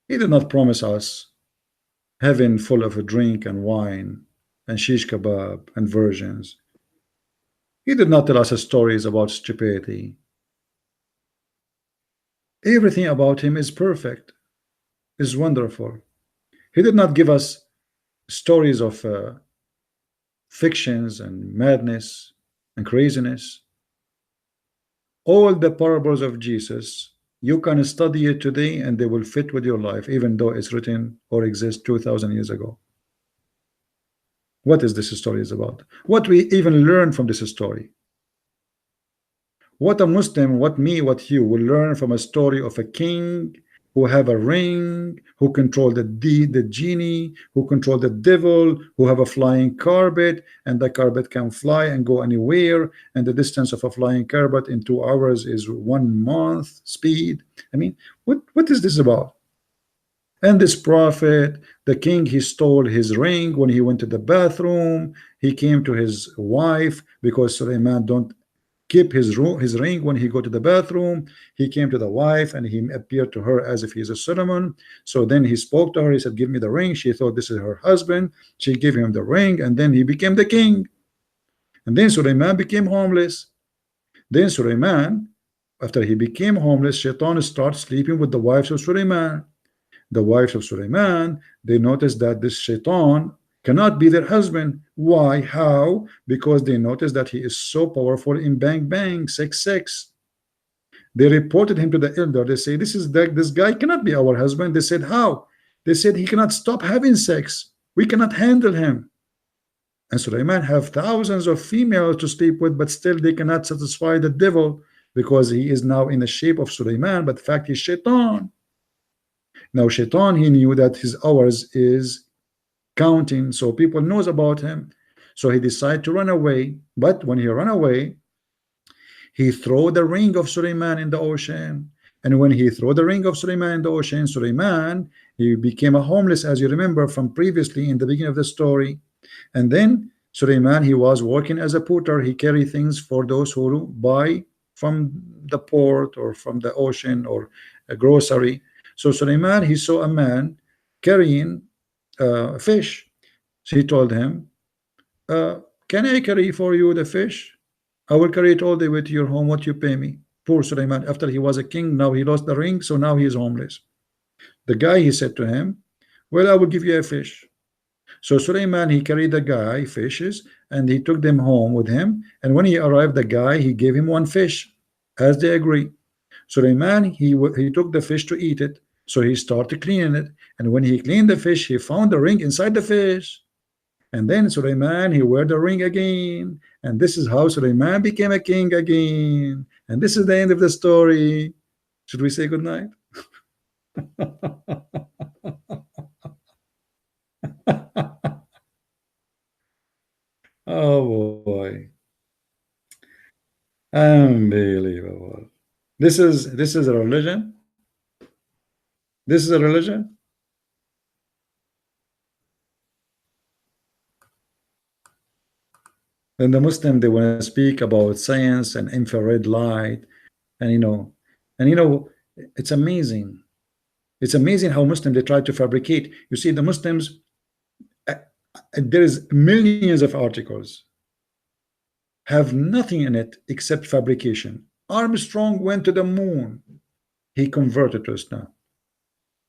He did not promise us heaven full of a drink and wine and shish kebab and virgins. He did not tell us stories about stupidity. Everything about him is perfect, is wonderful. He did not give us stories of fictions and madness and craziness. All the parables of Jesus, you can study it today and they will fit with your life, even though it's written or exists 2,000 years ago. What is this story is about? What we even learn from this story? What a Muslim, what me, what you will learn from a story of a king who have a ring, who control the genie, who control the devil, who have a flying carpet, and the carpet can fly and go anywhere, and the distance of a flying carpet in 2 hours is 1 month speed. I mean, what is this about? And this prophet, the king, he stole his ring when he went to the bathroom. He came to his wife because Suleiman don't keep his ring when he go to the bathroom. He came to the wife and he appeared to her as if he's a Solomon. So then he spoke to her. He said, give me the ring. She thought this is her husband. She gave him the ring, and then he became the king. And then Suleiman became homeless. Then Suleiman, after he became homeless, Shaitan started sleeping with the wives of Suleiman. The wives of Suleiman, they noticed that this Shaitan cannot be their husband. Why? How? Because they noticed that he is so powerful in bang bang, sex. They reported him to the elder. They say, this guy cannot be our husband. They said, how? They said, he cannot stop having sex. We cannot handle him. And Suleiman have thousands of females to sleep with, but still they cannot satisfy the devil, because he is now in the shape of Suleiman, but in fact he's Shaitan. Now Shaitan, he knew that his hours is counting, so people knows about him. So he decided to run away. But when he ran away, he threw the ring of Suleiman in the ocean. And when he threw the ring of Suleiman in the ocean, Suleiman, he became a homeless, as you remember from previously in the beginning of the story. And then Suleiman, he was working as a porter. He carried things for those who buy from the port or from the ocean or a grocery. So Suleiman, he saw a man carrying fish. So he told him, can I carry for you the fish? I will carry it all the way to your home. What you pay me? Poor Suleiman, after he was a king, now he lost the ring, so now he is homeless. The guy, he said to him, well, I will give you a fish. So Suleiman, he carried the guy fishes and he took them home with him. And when he arrived, the guy, he gave him 1 fish, as they agreed. Suleiman, he took the fish to eat it. So he started cleaning it. And when he cleaned the fish, he found the ring inside the fish. And then Suleiman, he wore the ring again. And this is how Suleiman became a king again. And this is the end of the story. Should we say good night? Oh boy, unbelievable. This is a religion. This is a religion. And the Muslim, they want to speak about science and infrared light, and it's amazing. It's amazing how Muslim they try to fabricate. You see, the Muslims, uh, there is millions of articles have nothing in it except fabrication. Armstrong went to the moon. He converted to Islam.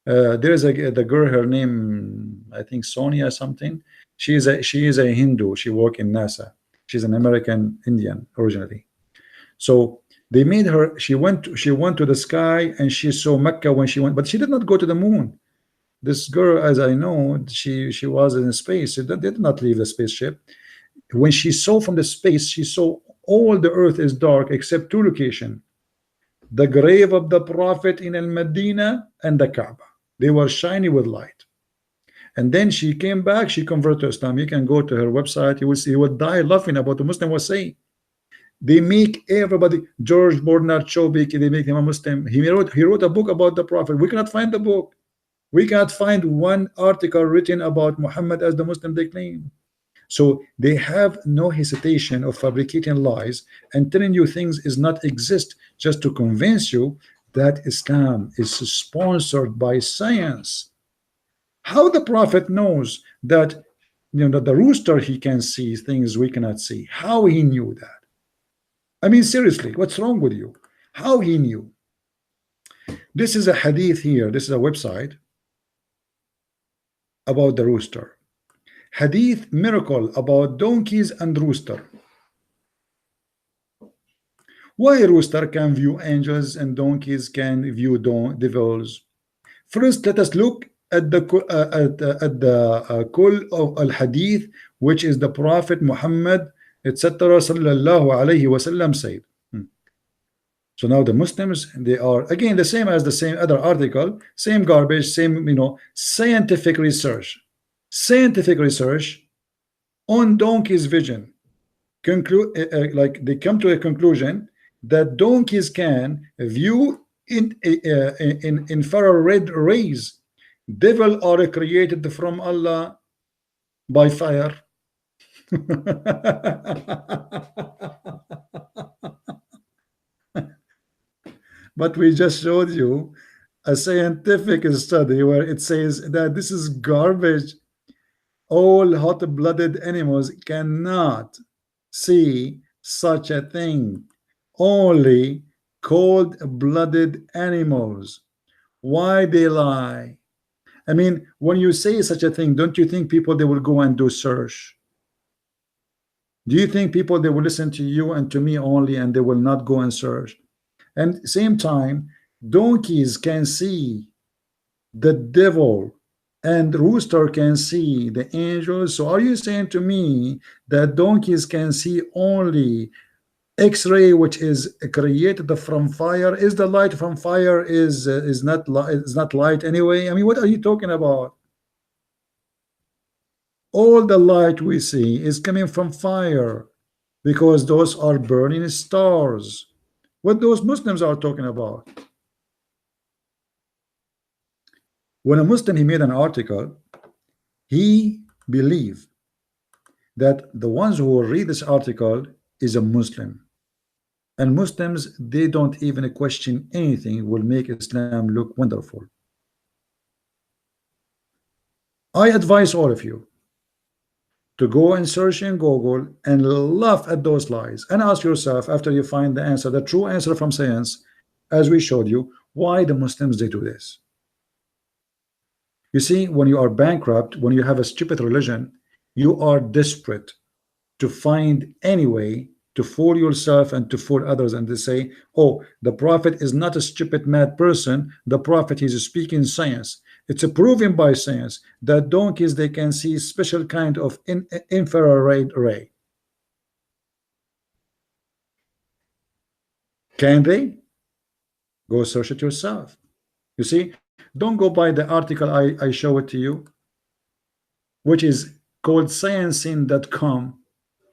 There is the girl, her name I think Sonia something. She is a Hindu. She worked in NASA. She's an American Indian originally. So they made her. She went to the sky and she saw Mecca when she went, but she did not go to the moon. This girl, as I know, she was in space. They did not leave the spaceship. When she saw from the space, she saw all the earth is dark except two locations: the grave of the Prophet in Al Medina and the Kaaba. They were shiny with light. And then she came back, she converted to Islam. You can go to her website, you will see, you will die laughing about the Muslim was saying. They make everybody, George Bernard Shaw, they make him a Muslim. He wrote a book about the Prophet. We cannot find the book. We cannot find one article written about Muhammad as the Muslim they claim. So they have no hesitation of fabricating lies and telling you things is not exist just to convince you that Islam is sponsored by science. How the Prophet knows that the rooster, he can see things we cannot see? How he knew that? I mean, seriously, what's wrong with you? How he knew? This is a hadith here. This is a website about the rooster. Hadith miracle about donkeys and rooster. Why rooster can view angels and donkeys can view devils? First, let us look at the Kul of al Hadith, which is the Prophet Muhammad, etc. sallallahu alayhi wasallam said. So now the Muslims, they are again the same as the same other article, same garbage, same scientific research. Scientific research on donkey's vision like they come to a conclusion that donkeys can view in infrared rays. Devil are created from Allah by fire. But we just showed you a scientific study where it says that this is garbage. All hot-blooded animals cannot see such a thing. Only cold-blooded animals. Why they lie? I mean, when you say such a thing, don't you think people, they will go and do search? Do you think people, they will listen to you and to me only and they will not go and search? And same time, donkeys can see the devil and rooster can see the angels. So are you saying to me that donkeys can see only X-ray, which is created from fire? Is the light from fire is not light anyway? I mean, what are you talking about? All the light we see is coming from fire because those are burning stars. What those Muslims are talking about? When a Muslim, he made an article, he believed that the ones who will read this article is a Muslim. And Muslims, they don't even question anything, will make Islam look wonderful. I advise all of you to go and search in Google and laugh at those lies and ask yourself, after you find the answer, the true answer from science, as we showed you, why the Muslims, they do this. You see, when you are bankrupt, when you have a stupid religion, you are desperate to find any way to fool yourself and to fool others, and to say, oh, the Prophet is not a stupid mad person. The Prophet is speaking science. It's proven by science that donkeys, they can see special kind of infrared ray. Can they? Go search it yourself. You see, don't go by the article I show it to you, which is called sciencing.com.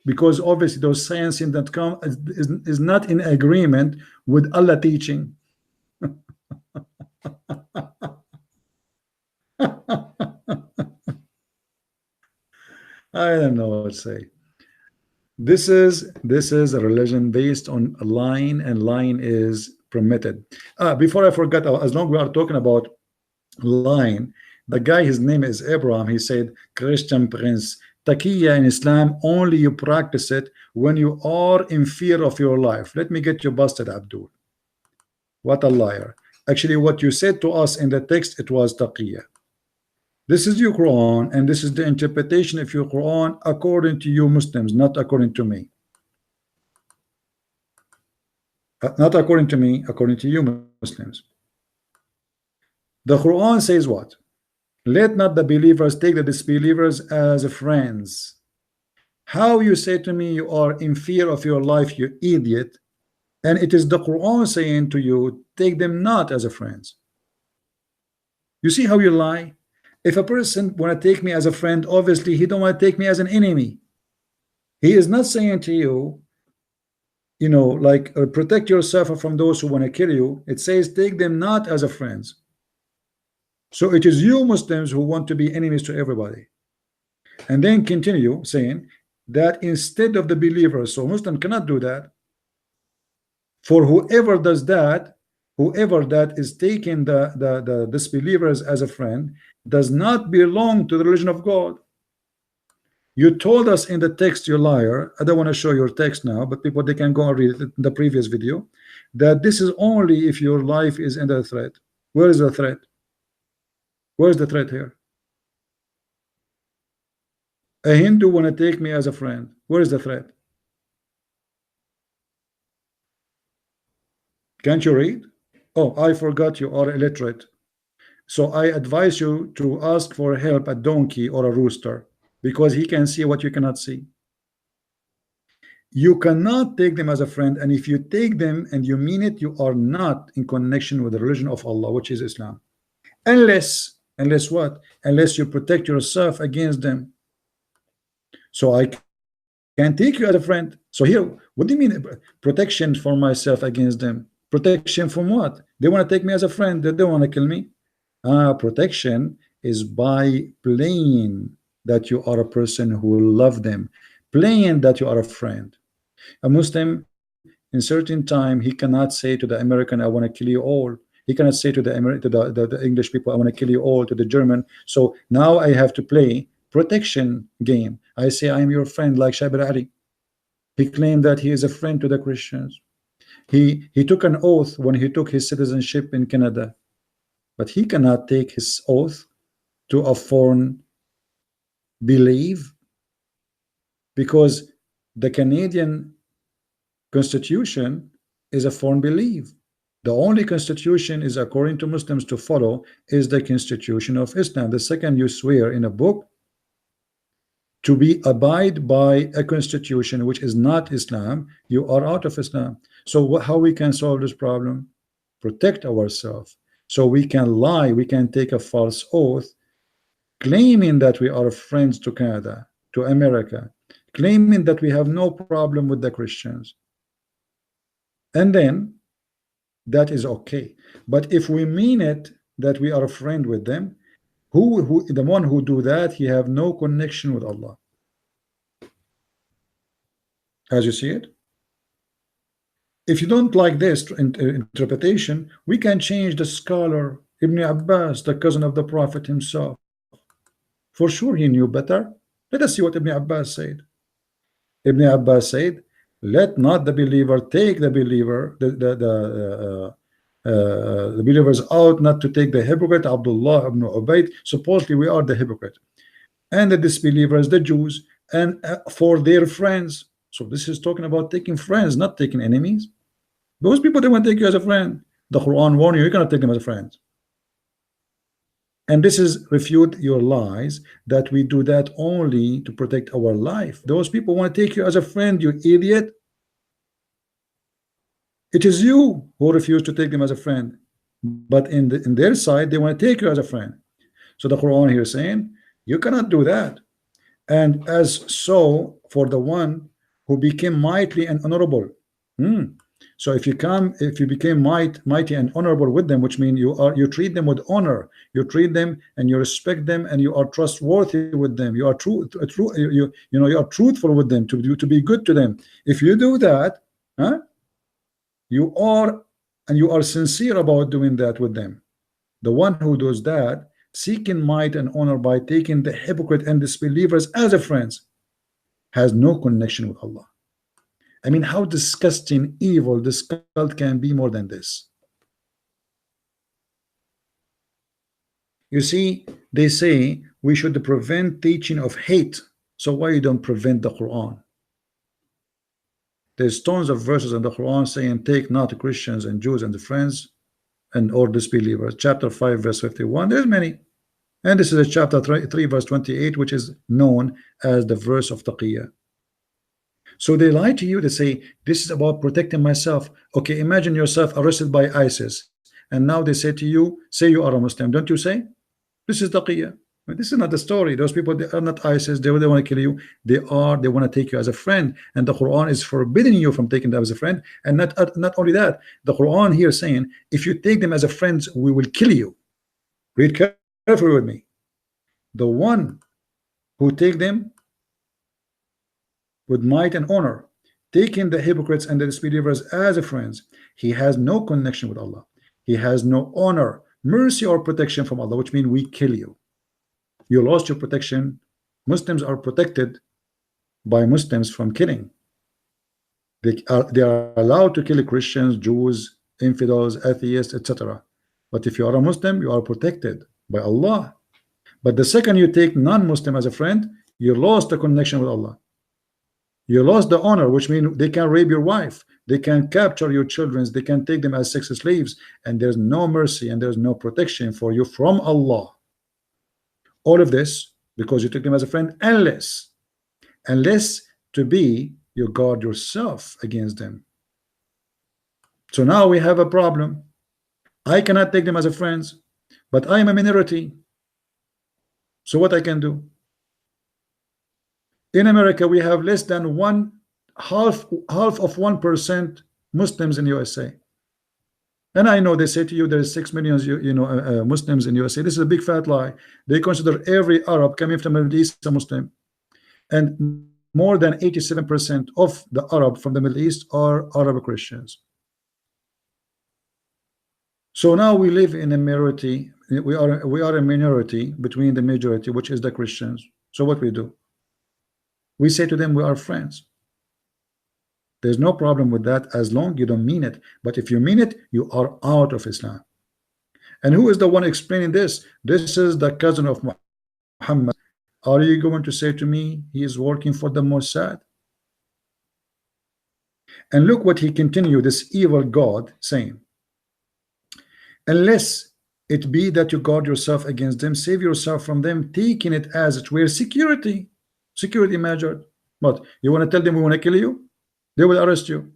because obviously those science in that come is not in agreement with Allah teaching. I don't know what to say. This is a religion based on lying, and lying is permitted. Before I forget, as long as we are talking about lying, the guy, his name is Abraham, he said, Christian Prince, taqiyya in Islam only you practice it when you are in fear of your life. Let me get you busted, Abdul. What a liar. Actually, what you said to us in the text, it was taqiyya. This is your Quran, and this is the interpretation of your Quran according to you Muslims, not according to me. Not according to me, according to you Muslims. The Quran says what? Let not the believers take the disbelievers as friends. How you say to me you are in fear of your life, you idiot, and it is the Quran saying to you, take them not as a friends. You see how you lie? If a person want to take me as a friend, obviously he don't want to take me as an enemy. He is not saying to you, you know, like protect yourself from those who want to kill you. It says take them not as a friends. So it is you Muslims who want to be enemies to everybody. And then continue saying that instead of the believers, so Muslim cannot do that. For whoever does that, whoever that is taking the disbelievers as a friend, does not belong to the religion of God. You told us in the text, you liar. I don't want to show your text now, but people, they can go and read it in the previous video, that this is only if your life is under threat. Where is the threat? Where is the threat here? A Hindu want to take me as a friend. Where is the threat? Can't you read? Oh, I forgot you are illiterate. So I advise you to ask for help a donkey or a rooster, because he can see what you cannot see. You cannot take them as a friend, and if you take them and you mean it, you are not in connection with the religion of Allah, which is Islam. Unless what? Unless you protect yourself against them. So I can take you as a friend. So here, what do you mean protection for myself against them? Protection from what? They want to take me as a friend. They don't want to kill me. Protection is by playing that you are a person who will love them, playing that you are a friend. A Muslim in certain time, he cannot say to the American, I want to kill you all. He cannot say to the English people, I want to kill you all, to the German. So now I have to play protection game. I say I am your friend, like Shabir Ali. He claimed that he is a friend to the Christians. He took an oath when he took his citizenship in Canada, but he cannot take his oath to a foreign belief, because the Canadian Constitution is a foreign belief. The only constitution is according to Muslims to follow is the Constitution of Islam. The second you swear in a book to be abide by a constitution which is not Islam, you are out of Islam. So how we can solve this problem? Protect ourselves. So we can lie, we can take a false oath, claiming that we are friends to Canada, to America, claiming that we have no problem with the Christians. And then that is okay. But if we mean it that we are a friend with them, who the one who do that, he have no connection with Allah. As you see it. If you don't like this interpretation, we can change the scholar Ibn Abbas, the cousin of the Prophet himself. For sure he knew better. Let us see what Ibn Abbas said. Ibn Abbas said, let not the believer take the believer, the believers out, not to take the hypocrite Abdullah ibn Ubayd. Supposedly we are the hypocrite, and the disbelievers, the Jews, and for their friends. So this is talking about taking friends, not taking enemies. Those people, they want to take you as a friend. The Quran warn you, you cannot take them as a friend. And this is refute your lies that we do that only to protect our life. Those people want to take you as a friend, you idiot. It is you who refuse to take them as a friend, but in their side, they want to take you as a friend. So the Quran here is saying you cannot do that. And as so for the one who became mighty and honorable. Hmm. So if you became mighty and honorable with them, which means you treat them with honor, you treat them and you respect them, and you are trustworthy with them. You are you are truthful with them to be good to them. If you do that, huh? You are and you are sincere about doing that with them. The one who does that, seeking might and honor by taking the hypocrite and disbelievers as a friends, has no connection with Allah. I mean, how disgusting, evil this cult can be more than this. You see, they say we should prevent teaching of hate. So why you don't prevent the Quran? There's tons of verses in the Quran saying, take not Christians and Jews and the friends and or disbelievers. Chapter 5 verse 51. There's many. And this is a chapter 3 verse 28, which is known as the verse of taqiyya. So they lie to you. They say this is about protecting myself. Okay, imagine yourself arrested by ISIS, and now they say to you, say you are a Muslim. Don't you say this is taqiyya? This is not the story. Those people, they are not ISIS. They want to kill you. They want to take you as a friend, and the Quran is forbidding you from taking them as a friend. And not only that, the Quran here is saying if you take them as a friend, we will kill you. Read carefully with me. The one who take them with might and honor, taking the hypocrites and the disbelievers as a friends, he has no connection with Allah. He has no honor, mercy, or protection from Allah, which means we kill you. You lost your protection. Muslims are protected by Muslims from killing. They are allowed to kill Christians, Jews, infidels, atheists, etc. But if you are a Muslim, you are protected by Allah. But the second you take non-Muslim as a friend, you lost the connection with Allah. You lost the honor, which means they can rape your wife, they can capture your children, they can take them as sex slaves, and there's no mercy and there's no protection for you from Allah. All of this because you took them as a friend, unless to be you guard yourself against them. So now we have a problem. I cannot take them as a friends, but I am a minority. So what I can do? In America, we have less than half of 1% Muslims in USA. And I know they say to you there's 6 million Muslims in USA. This is a big fat lie. They consider every Arab coming from the Middle East a Muslim, and more than 87% of the Arab from the Middle East are Arab Christians. So now we live in a minority. We are a minority between the majority, which is the Christians. So what we do? We say to them we are friends. There's no problem with that as long you don't mean it. But if you mean it, you are out of Islam. And who is the one explaining this? This is the cousin of Muhammad. Are you going to say to me he is working for the Mossad? And look what he continued, this evil God, saying, unless it be that you guard yourself against them, save yourself from them, taking it as it were security measure. But you want to tell them we want to kill you? They will arrest you.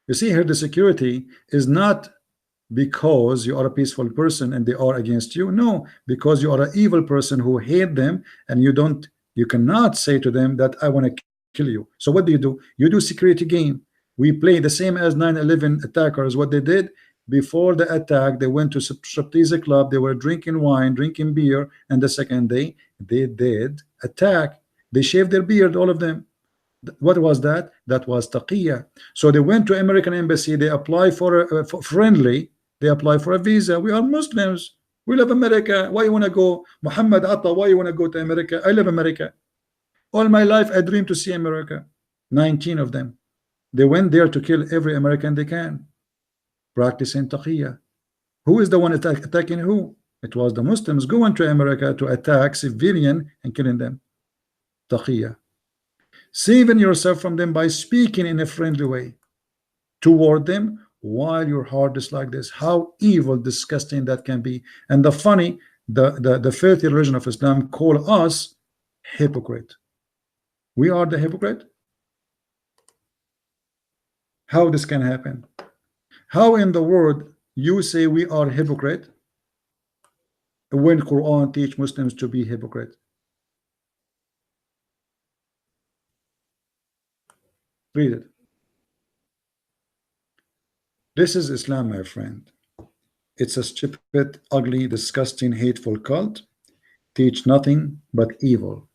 You see here, the security is not because you are a peaceful person and they are against you. No, because you are an evil person who hate them, and you cannot say to them that I want to kill you. So what do? You do security game. We play the same as 9/11 attackers. What they did before the attack, they went to striptease club, they were drinking wine, drinking beer, and the second day they did attack. They shaved their beard, all of them. What was that? That was taqiyya. So they went to American embassy, they apply for friendly, they apply for a visa. We are Muslims, we love America. Why you want to go? Muhammad Atta, why you want to go to America? I love America. All my life I dream to see America. 19 of them, they went there to kill every American they can, practicing taqiyya. Who is the one attacking who? It was the Muslims going to America to attack civilian and killing them. Taqiyya. Saving yourself from them by speaking in a friendly way toward them while your heart is like this. How evil, disgusting that can be. And the funny, the filthy religion of Islam call us hypocrite. We are the hypocrite. How this can happen? How in the world you say we are hypocrite when Quran teach Muslims to be hypocrite? Read it. This is Islam, my friend. It's a stupid, ugly, disgusting, hateful cult. Teach nothing but evil.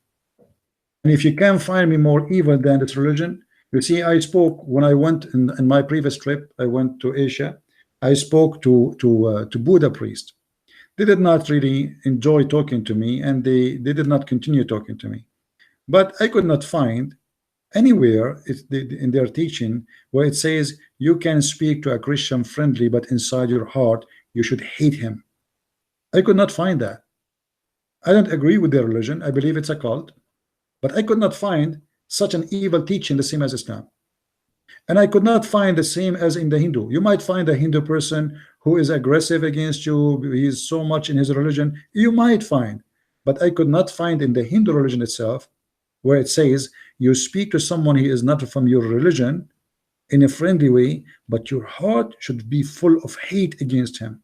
And if you can't find me more evil than this religion, you see, I spoke when I went in my previous trip. I went to Asia. I spoke to Buddha priests. They did not really enjoy talking to me, and they did not continue talking to me. But I could not find anywhere in their teaching where it says you can speak to a Christian friendly, but inside your heart you should hate him. I could not find that. I don't agree with their religion. I believe it's a cult, but I could not find such an evil teaching the same as Islam. And I could not find the same as in the Hindu. You might find a Hindu person who is aggressive against you. He is so much in his religion. You might find, but I could not find in the Hindu religion itself where it says you speak to someone who is not from your religion in a friendly way, but your heart should be full of hate against him.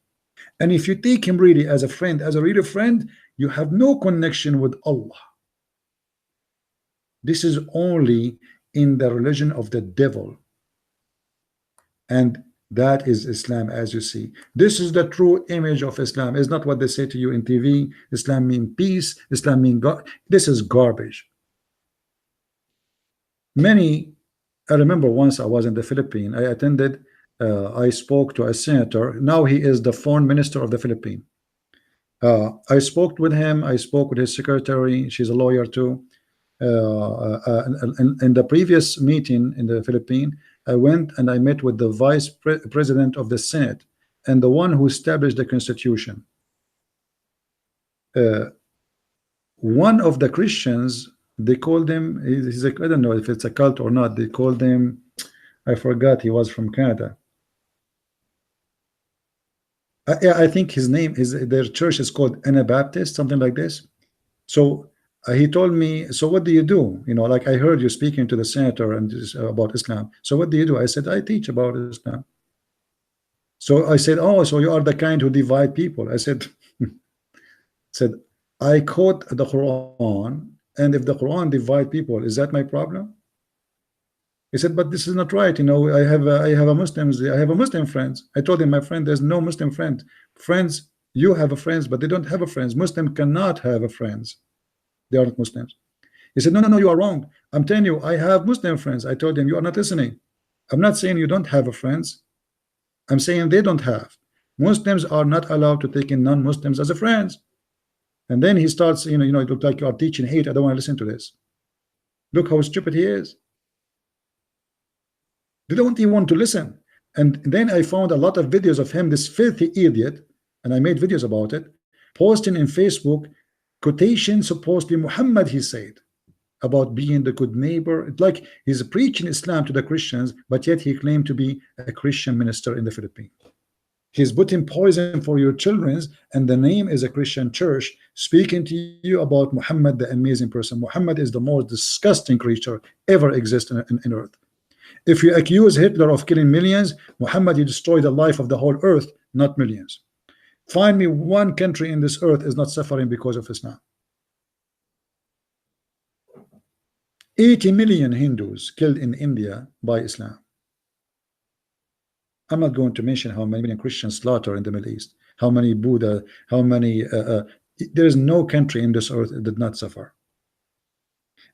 And if you take him really as a friend, as a real friend, you have no connection with Allah. This is only in the religion of the devil. And that is Islam, as you see. This is the true image of Islam. It's not what they say to you in TV. Islam means peace. Islam means God. This is garbage. I remember once I was in the Philippines. I spoke to a senator. Now he is the foreign minister of the Philippines. I spoke with him. I spoke with his secretary. She's a lawyer too. In the previous meeting in the Philippines, I went and I met with the vice president of the Senate and the one who established the Constitution. One of the Christians, they called him, I don't know if it's a cult or not, they called him, I forgot, he was from Canada. I think his name is, their church is called Anabaptist, something like this. So he told me, so what do you do? You know, like I heard you speaking to the senator and about Islam. So what do you do? I said, I teach about Islam. So I said, oh, so you are the kind who divide people. I said, I quote the Quran, and if the Quran divide people, is that my problem? He said, but this is not right. You know, I have a Muslim friends. I told him, my friend, there's no Muslim friend. Friends, you have a friends, but they don't have a friends. Muslim cannot have a friends. They are not Muslims. He said, no, you are wrong. I'm telling you, I have Muslim friends. I told him, you are not listening. I'm not saying you don't have a friends. I'm saying they don't have. Muslims are not allowed to take in non-Muslims as a friends. And then he starts, you know, it looks like you are teaching hate. I don't want to listen to this. Look how stupid he is. They don't even want to listen. And then I found a lot of videos of him, this filthy idiot, and I made videos about it, posting in Facebook quotation supposedly Muhammad, he said, about being the good neighbor. It's like he's preaching Islam to the Christians, but yet he claimed to be a Christian minister in the Philippines. He's putting poison for your children, and the name is a Christian church, speaking to you about Muhammad, the amazing person. Muhammad is the most disgusting creature ever exist in earth. If you accuse Hitler of killing millions, Muhammad, you destroy the life of the whole earth, not millions. Find me one country in this earth is not suffering because of Islam. 80 million Hindus killed in India by Islam. I'm not going to mention how many million Christians slaughtered in the Middle East, how many Buddha, how many there is no country in this earth that did not suffer.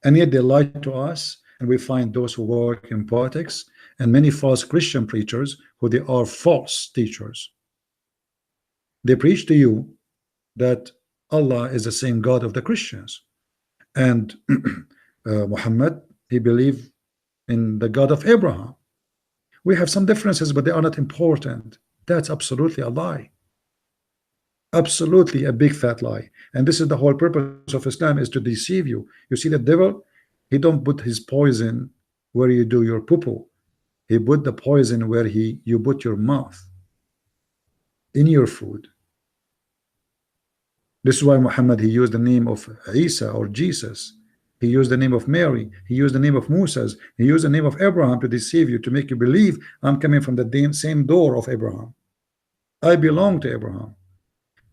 And yet they lie to us, and we find those who work in politics and many false Christian preachers who they are false teachers. They preach to you that Allah is the same God of the Christians, and Muhammad, he believed in the God of Abraham. We have some differences, but they are not important. That's absolutely a lie. Absolutely a big fat lie. And this is the whole purpose of Islam, is to deceive you. You see, the devil, he don't put his poison where you do your poo-poo. He put the poison where you put your mouth, in your food. This is why Muhammad, he used the name of Isa or Jesus. He used the name of Mary. He used the name of Moses. He used the name of Abraham to deceive you, to make you believe I'm coming from the same door of Abraham. I belong to Abraham.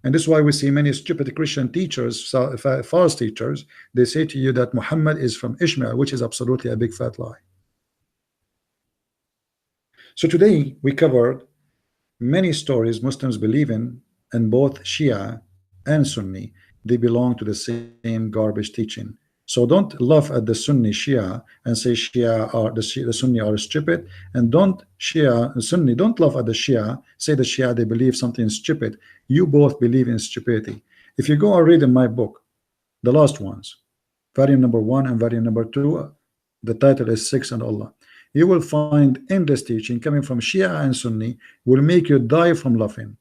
And this is why we see many stupid Christian teachers, false teachers, they say to you that Muhammad is from Ishmael, which is absolutely a big fat lie. So today we covered many stories Muslims believe in, and both Shia and Sunni, they belong to the same garbage teaching. So don't laugh at the Sunni Shia and say Shia or the Sunni are stupid, and don't Shia Sunni don't laugh at the Shia, say the Shia they believe something stupid. You both believe in stupidity. If you go and read in my book, the last ones, variant number 1 and variant number 2, the title is Six and Allah. You will find in this teaching coming from Shia and Sunni will make you die from laughing.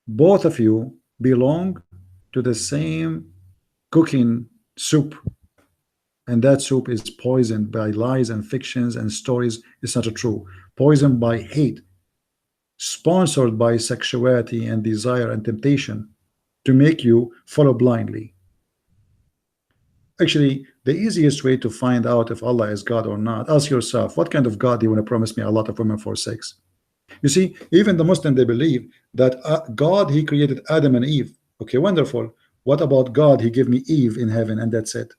Both of you belong to the same cooking soup, and that soup is poisoned by lies and fictions and stories. It's not true. Poisoned by hate, sponsored by sexuality and desire and temptation to make you follow blindly. Actually, the easiest way to find out if Allah is God or not, ask yourself, what kind of God do you want to promise me a lot of women for sex? You see, even the Muslim, they believe that God, he created Adam and Eve. Okay, wonderful. What about God? He gave me Eve in heaven, and that's it.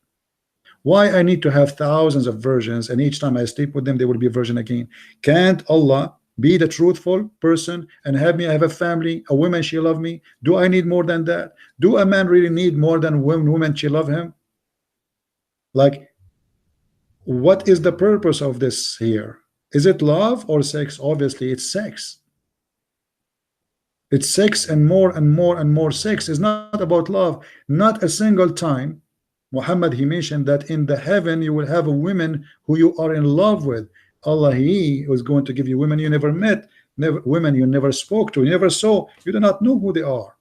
Why I need to have thousands of virgins, and each time I sleep with them, they will be a virgin again? Can't Allah be the truthful person and have me have a family, a woman she love me? Do I need more than that? Do a man really need more than women she love him? Like, what is the purpose of this here? Is it love or sex? Obviously, it's sex. It's sex and more and more and more sex. Is not about love. Not a single time Muhammad, he mentioned that in the heaven you will have a women who you are in love with. Allah, he was going to give you women you never met, women you never spoke to, you never saw, you do not know who they are.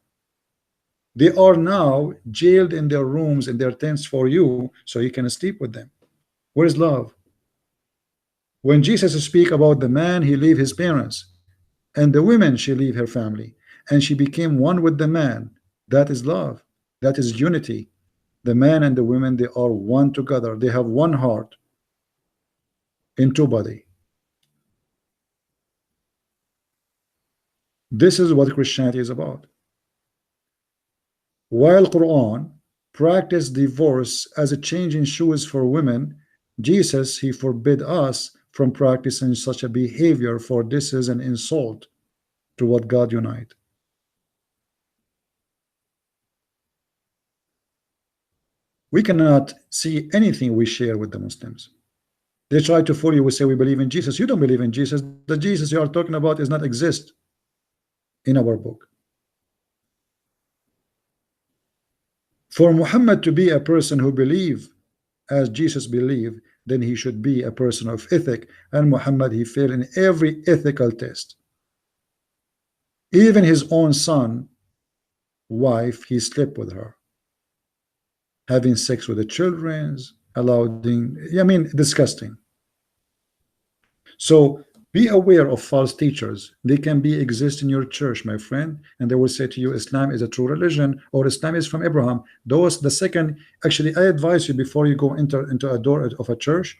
They are now jailed in their rooms, in their tents for you, so you can sleep with them. Where's love? When Jesus speak about the man, he leave his parents, and the woman, she leave her family, and she became one with the man. That is love. That is unity. The man and the women, they are one together. They have one heart in two body. This is what Christianity is about. While Quran practiced divorce as a change in shoes for women, Jesus, he forbid us from practicing such a behavior, for this is an insult to what God unite. We cannot see anything we share with the Muslims. They try to fool you. We say we believe in Jesus. You don't believe in Jesus. The Jesus you are talking about does not exist in our book. For Muhammad to be a person who believe as Jesus believed, then he should be a person of ethic, and Muhammad, he failed in every ethical test. Even his own son wife, he slept with her, having sex with the children's, allowing, I mean, disgusting. So be aware of false teachers. They can be exist in your church, my friend, and they will say to you, Islam is a true religion, or Islam is from Abraham. Those, the second, actually, I advise you, before you go into a door of a church,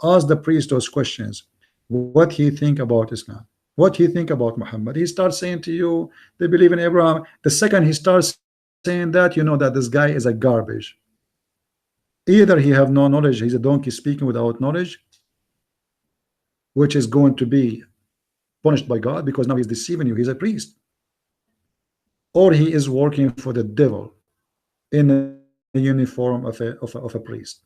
ask the priest those questions. What he think about Islam? What he think about Muhammad? He starts saying to you, they believe in Abraham. The second he starts saying that, you know that this guy is a garbage. Either he have no knowledge, he's a donkey speaking without knowledge, which is going to be punished by God because now he's deceiving you. He's a priest. Or he is working for the devil in a uniform of a priest.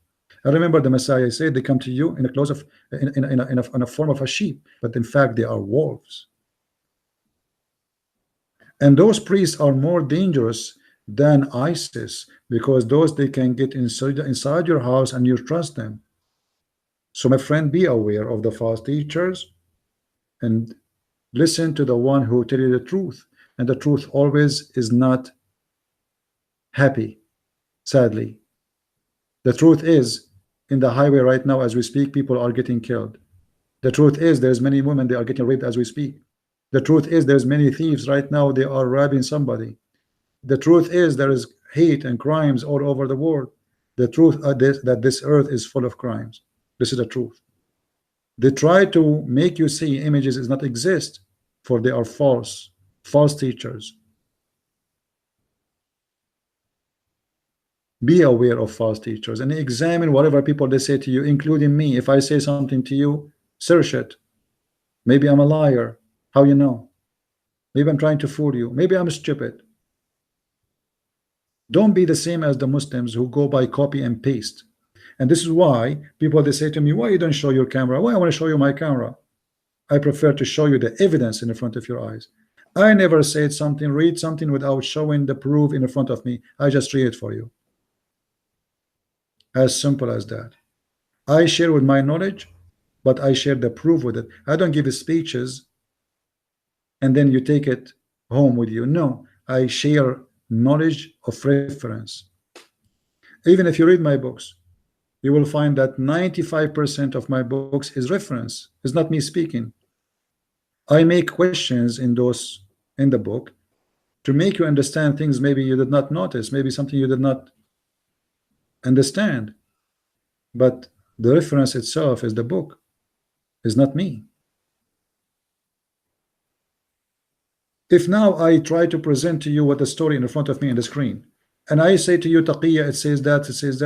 I remember the Messiah said they come to you in a clothes of in a form of a sheep, but in fact they are wolves. And those priests are more dangerous than ISIS, because those, they can get inside your house and you trust them. So my friend, be aware of the false teachers and listen to the one who tell you the truth, and the truth always is not happy. Sadly, the truth is, in the highway right now as we speak, people are getting killed. The truth is, there's many women, they are getting raped as we speak. The truth is, there's many thieves right now, they are robbing somebody. The truth is, there is hate and crimes all over the world. The truth is that this earth is full of crimes. This is the truth. They try to make you see images does not exist, for they are false teachers. Be aware of false teachers and examine whatever people they say to you, including me. If I say something to you, search it. Maybe I'm a liar. How you know? Maybe I'm trying to fool you. Maybe I'm stupid. Don't be the same as the Muslims who go by copy and paste. And this is why people they say to me, why you don't show your camera? Why I want to show you my camera? I prefer to show you the evidence in the front of your eyes. I never said something, read something without showing the proof in front of me. I just read it for you. As simple as that. I share with my knowledge, but I share the proof with it. I don't give speeches and then you take it home with you. No, I share knowledge of reference. Even if you read my books, you will find that 95% of my books is reference. It's not me speaking. I make questions in the book to make you understand things maybe you did not notice, maybe something you did not understand. But the reference itself is the book, is not me. If now I try to present to you what the story in front of me on the screen, and I say to you, Taqiyya, it says that,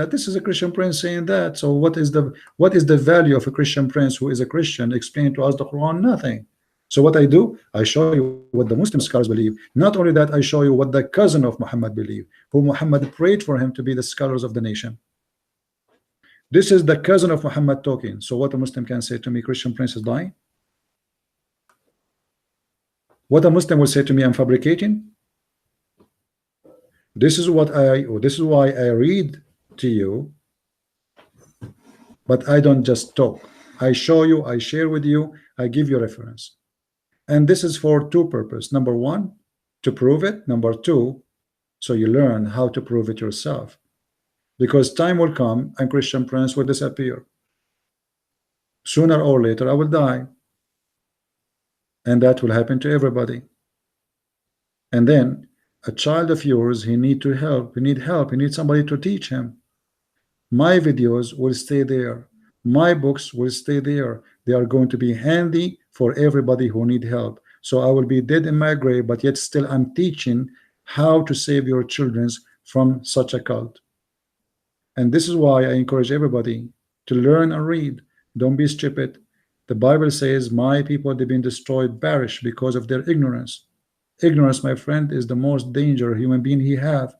this is a Christian prince saying that. So what is the value of a Christian prince who is a Christian explain to us the Quran? Nothing. So what I do, I show you what the Muslim scholars believe. Not only that, I show you what the cousin of Muhammad believe, who Muhammad prayed for him to be the scholars of the nation. This is the cousin of Muhammad talking. So what a Muslim can say to me, Christian prince is lying? What a Muslim will say to me, I'm fabricating? This is why I read to you, but I don't just talk. I show you, I share with you, I give you reference. And this is for two purposes. Number one, to prove it. Number two, so you learn how to prove it yourself. Because time will come and Christian prince will disappear. Sooner or later, I will die. And that will happen to everybody. And then a child of yours, he need help, he need somebody to teach him. My videos will stay there. My books will stay there. They are going to be handy for everybody who need help. So I will be dead in my grave, but yet still I'm teaching how to save your children from such a cult. And this is why I encourage everybody to learn and read. Don't be stupid. The Bible says, my people, they've been destroyed, perish because of their ignorance. Ignorance, my friend, is the most dangerous human being he have.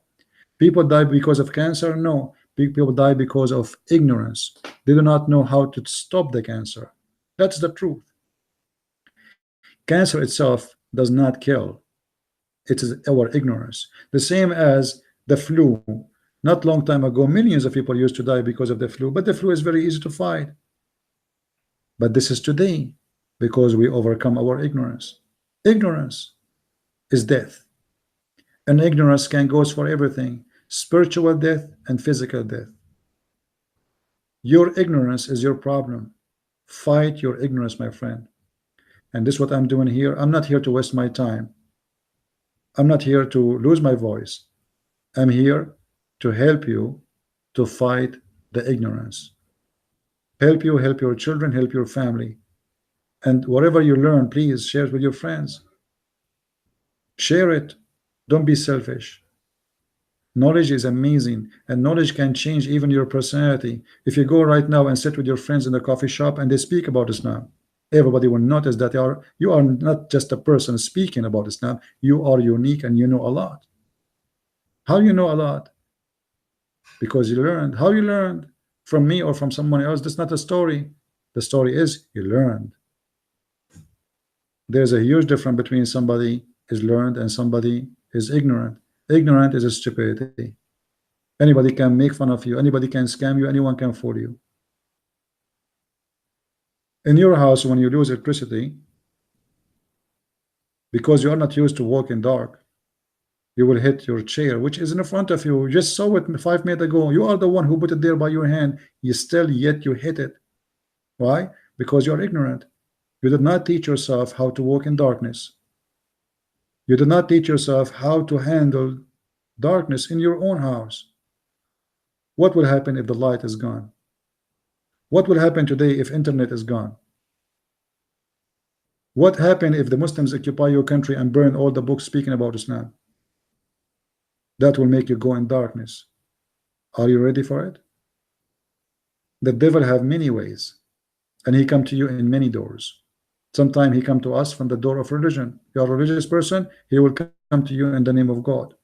People die because of cancer? No. People die because of ignorance. They do not know how to stop the cancer. That's the truth. Cancer itself does not kill. It is our ignorance. The same as the flu. Not long time ago, millions of people used to die because of the flu, but the flu is very easy to fight. But this is today because we overcome our ignorance. Ignorance is death. And ignorance can go for everything. Spiritual death and physical death. Your ignorance is your problem. Fight your ignorance, my friend. And this is what I'm doing here. I'm not here to waste my time. I'm not here to lose my voice. I'm here to help you to fight the ignorance. Help you, help your children, help your family. And whatever you learn, please share it with your friends. Share it. Don't be selfish. Knowledge is amazing, and knowledge can change even your personality. If you go right now and sit with your friends in the coffee shop and they speak about Islam, everybody will notice that you are not just a person speaking about Islam. You are unique and you know a lot. How you know a lot? Because you learned. How you learned? From me or from someone else? That's not a story. The story is you learned. There's a huge difference between somebody is learned and somebody is ignorant. Ignorant is a stupidity. Anybody can make fun of you. Anybody can scam you. Anyone can fool you. In your house, when you lose electricity, because you are not used to walk in dark, you will hit your chair, which is in front of you. You just saw it 5 minutes ago. You are the one who put it there by your hand. Yet you hit it. Why? Because you are ignorant. You did not teach yourself how to walk in darkness. You did not teach yourself how to handle darkness in your own house. What will happen if the light is gone? What will happen today if internet is gone? What happened if the Muslims occupy your country and burn all the books speaking about Islam? That will make you go in darkness. Are you ready for it? The devil have many ways, and he come to you in many doors. Sometimes he come to us from the door of religion. You are a religious person, he will come to you in the name of God.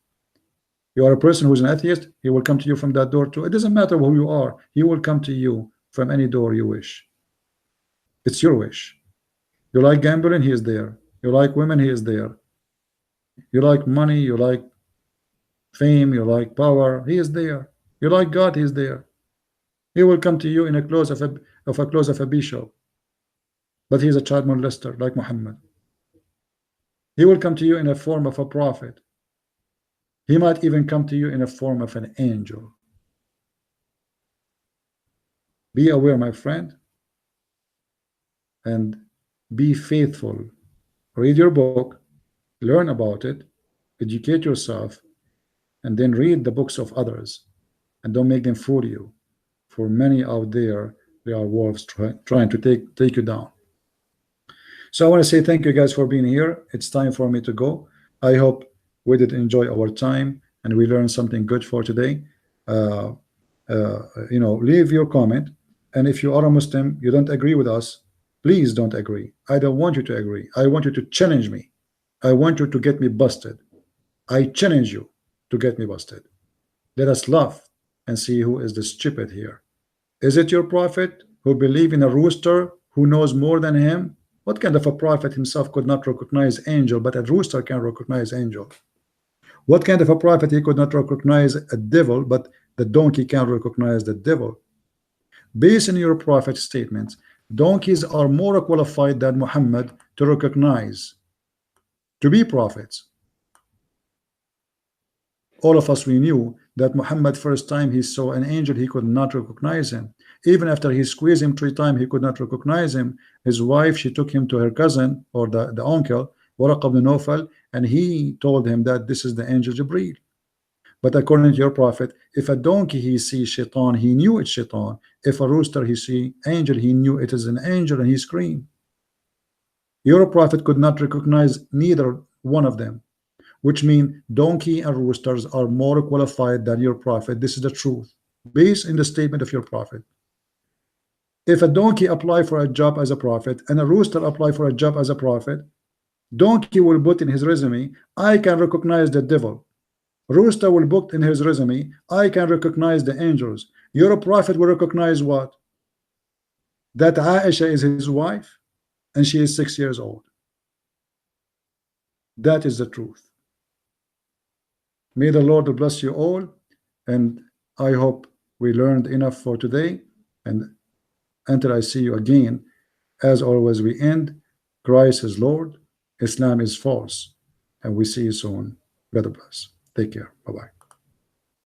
You are a person who's an atheist, he will come to you from that door too. It doesn't matter who you are, he will come to you from any door you wish. It's your wish. You like gambling, he is there. You like women, he is there. You like money, you like fame, you like power, he is there. You like God, he is there. He will come to you in a clothes of a bishop, but he is a child molester like Muhammad. He will come to you in a form of a prophet. He might even come to you in a form of an angel. Be aware, my friend, and be faithful. Read your book, learn about it, educate yourself, and then read the books of others, and don't make them fool you. For many out there, they are wolves trying to take you down. So I want to say thank you guys for being here. It's time for me to go. I hope we did enjoy our time and we learned something good for today. Leave your comment, and if you are a Muslim, you don't agree with us, please don't agree. I don't want you to agree. I want you to challenge me. I want you to get me busted. I challenge you to get me busted. Let us laugh and see who is the stupid here. Is it your prophet who believe in a rooster who knows more than him? What kind of a prophet himself could not recognize angel, but a rooster can recognize angel? What kind of a prophet he could not recognize a devil, but the donkey can recognize the devil? Based on your prophet statements, donkeys are more qualified than Muhammad to recognize, to be prophets. All of us, we knew that Muhammad, first time he saw an angel, he could not recognize him. Even after he squeezed him 3 times, he could not recognize him. His wife, she took him to her cousin, or the uncle, Waraq ibn Nawfal, and he told him that this is the angel Jibreel. But according to your prophet, if a donkey he sees shaitan, he knew it's shaitan. If a rooster he see angel, he knew it is an angel, and he screamed. Your prophet could not recognize neither one of them, which means donkey and roosters are more qualified than your prophet. This is the truth, based in the statement of your prophet. If a donkey apply for a job as a prophet and a rooster apply for a job as a prophet, donkey will put in his resume, I can recognize the devil. Rooster will put in his resume, I can recognize the angels. Your prophet will recognize what? That Aisha is his wife and she is 6 years old. That is the truth. May the Lord bless you all, and I hope we learned enough for today. And until I see you again, as always, we end. Christ is Lord, Islam is false, and we see you soon. God bless. Take care. Bye-bye.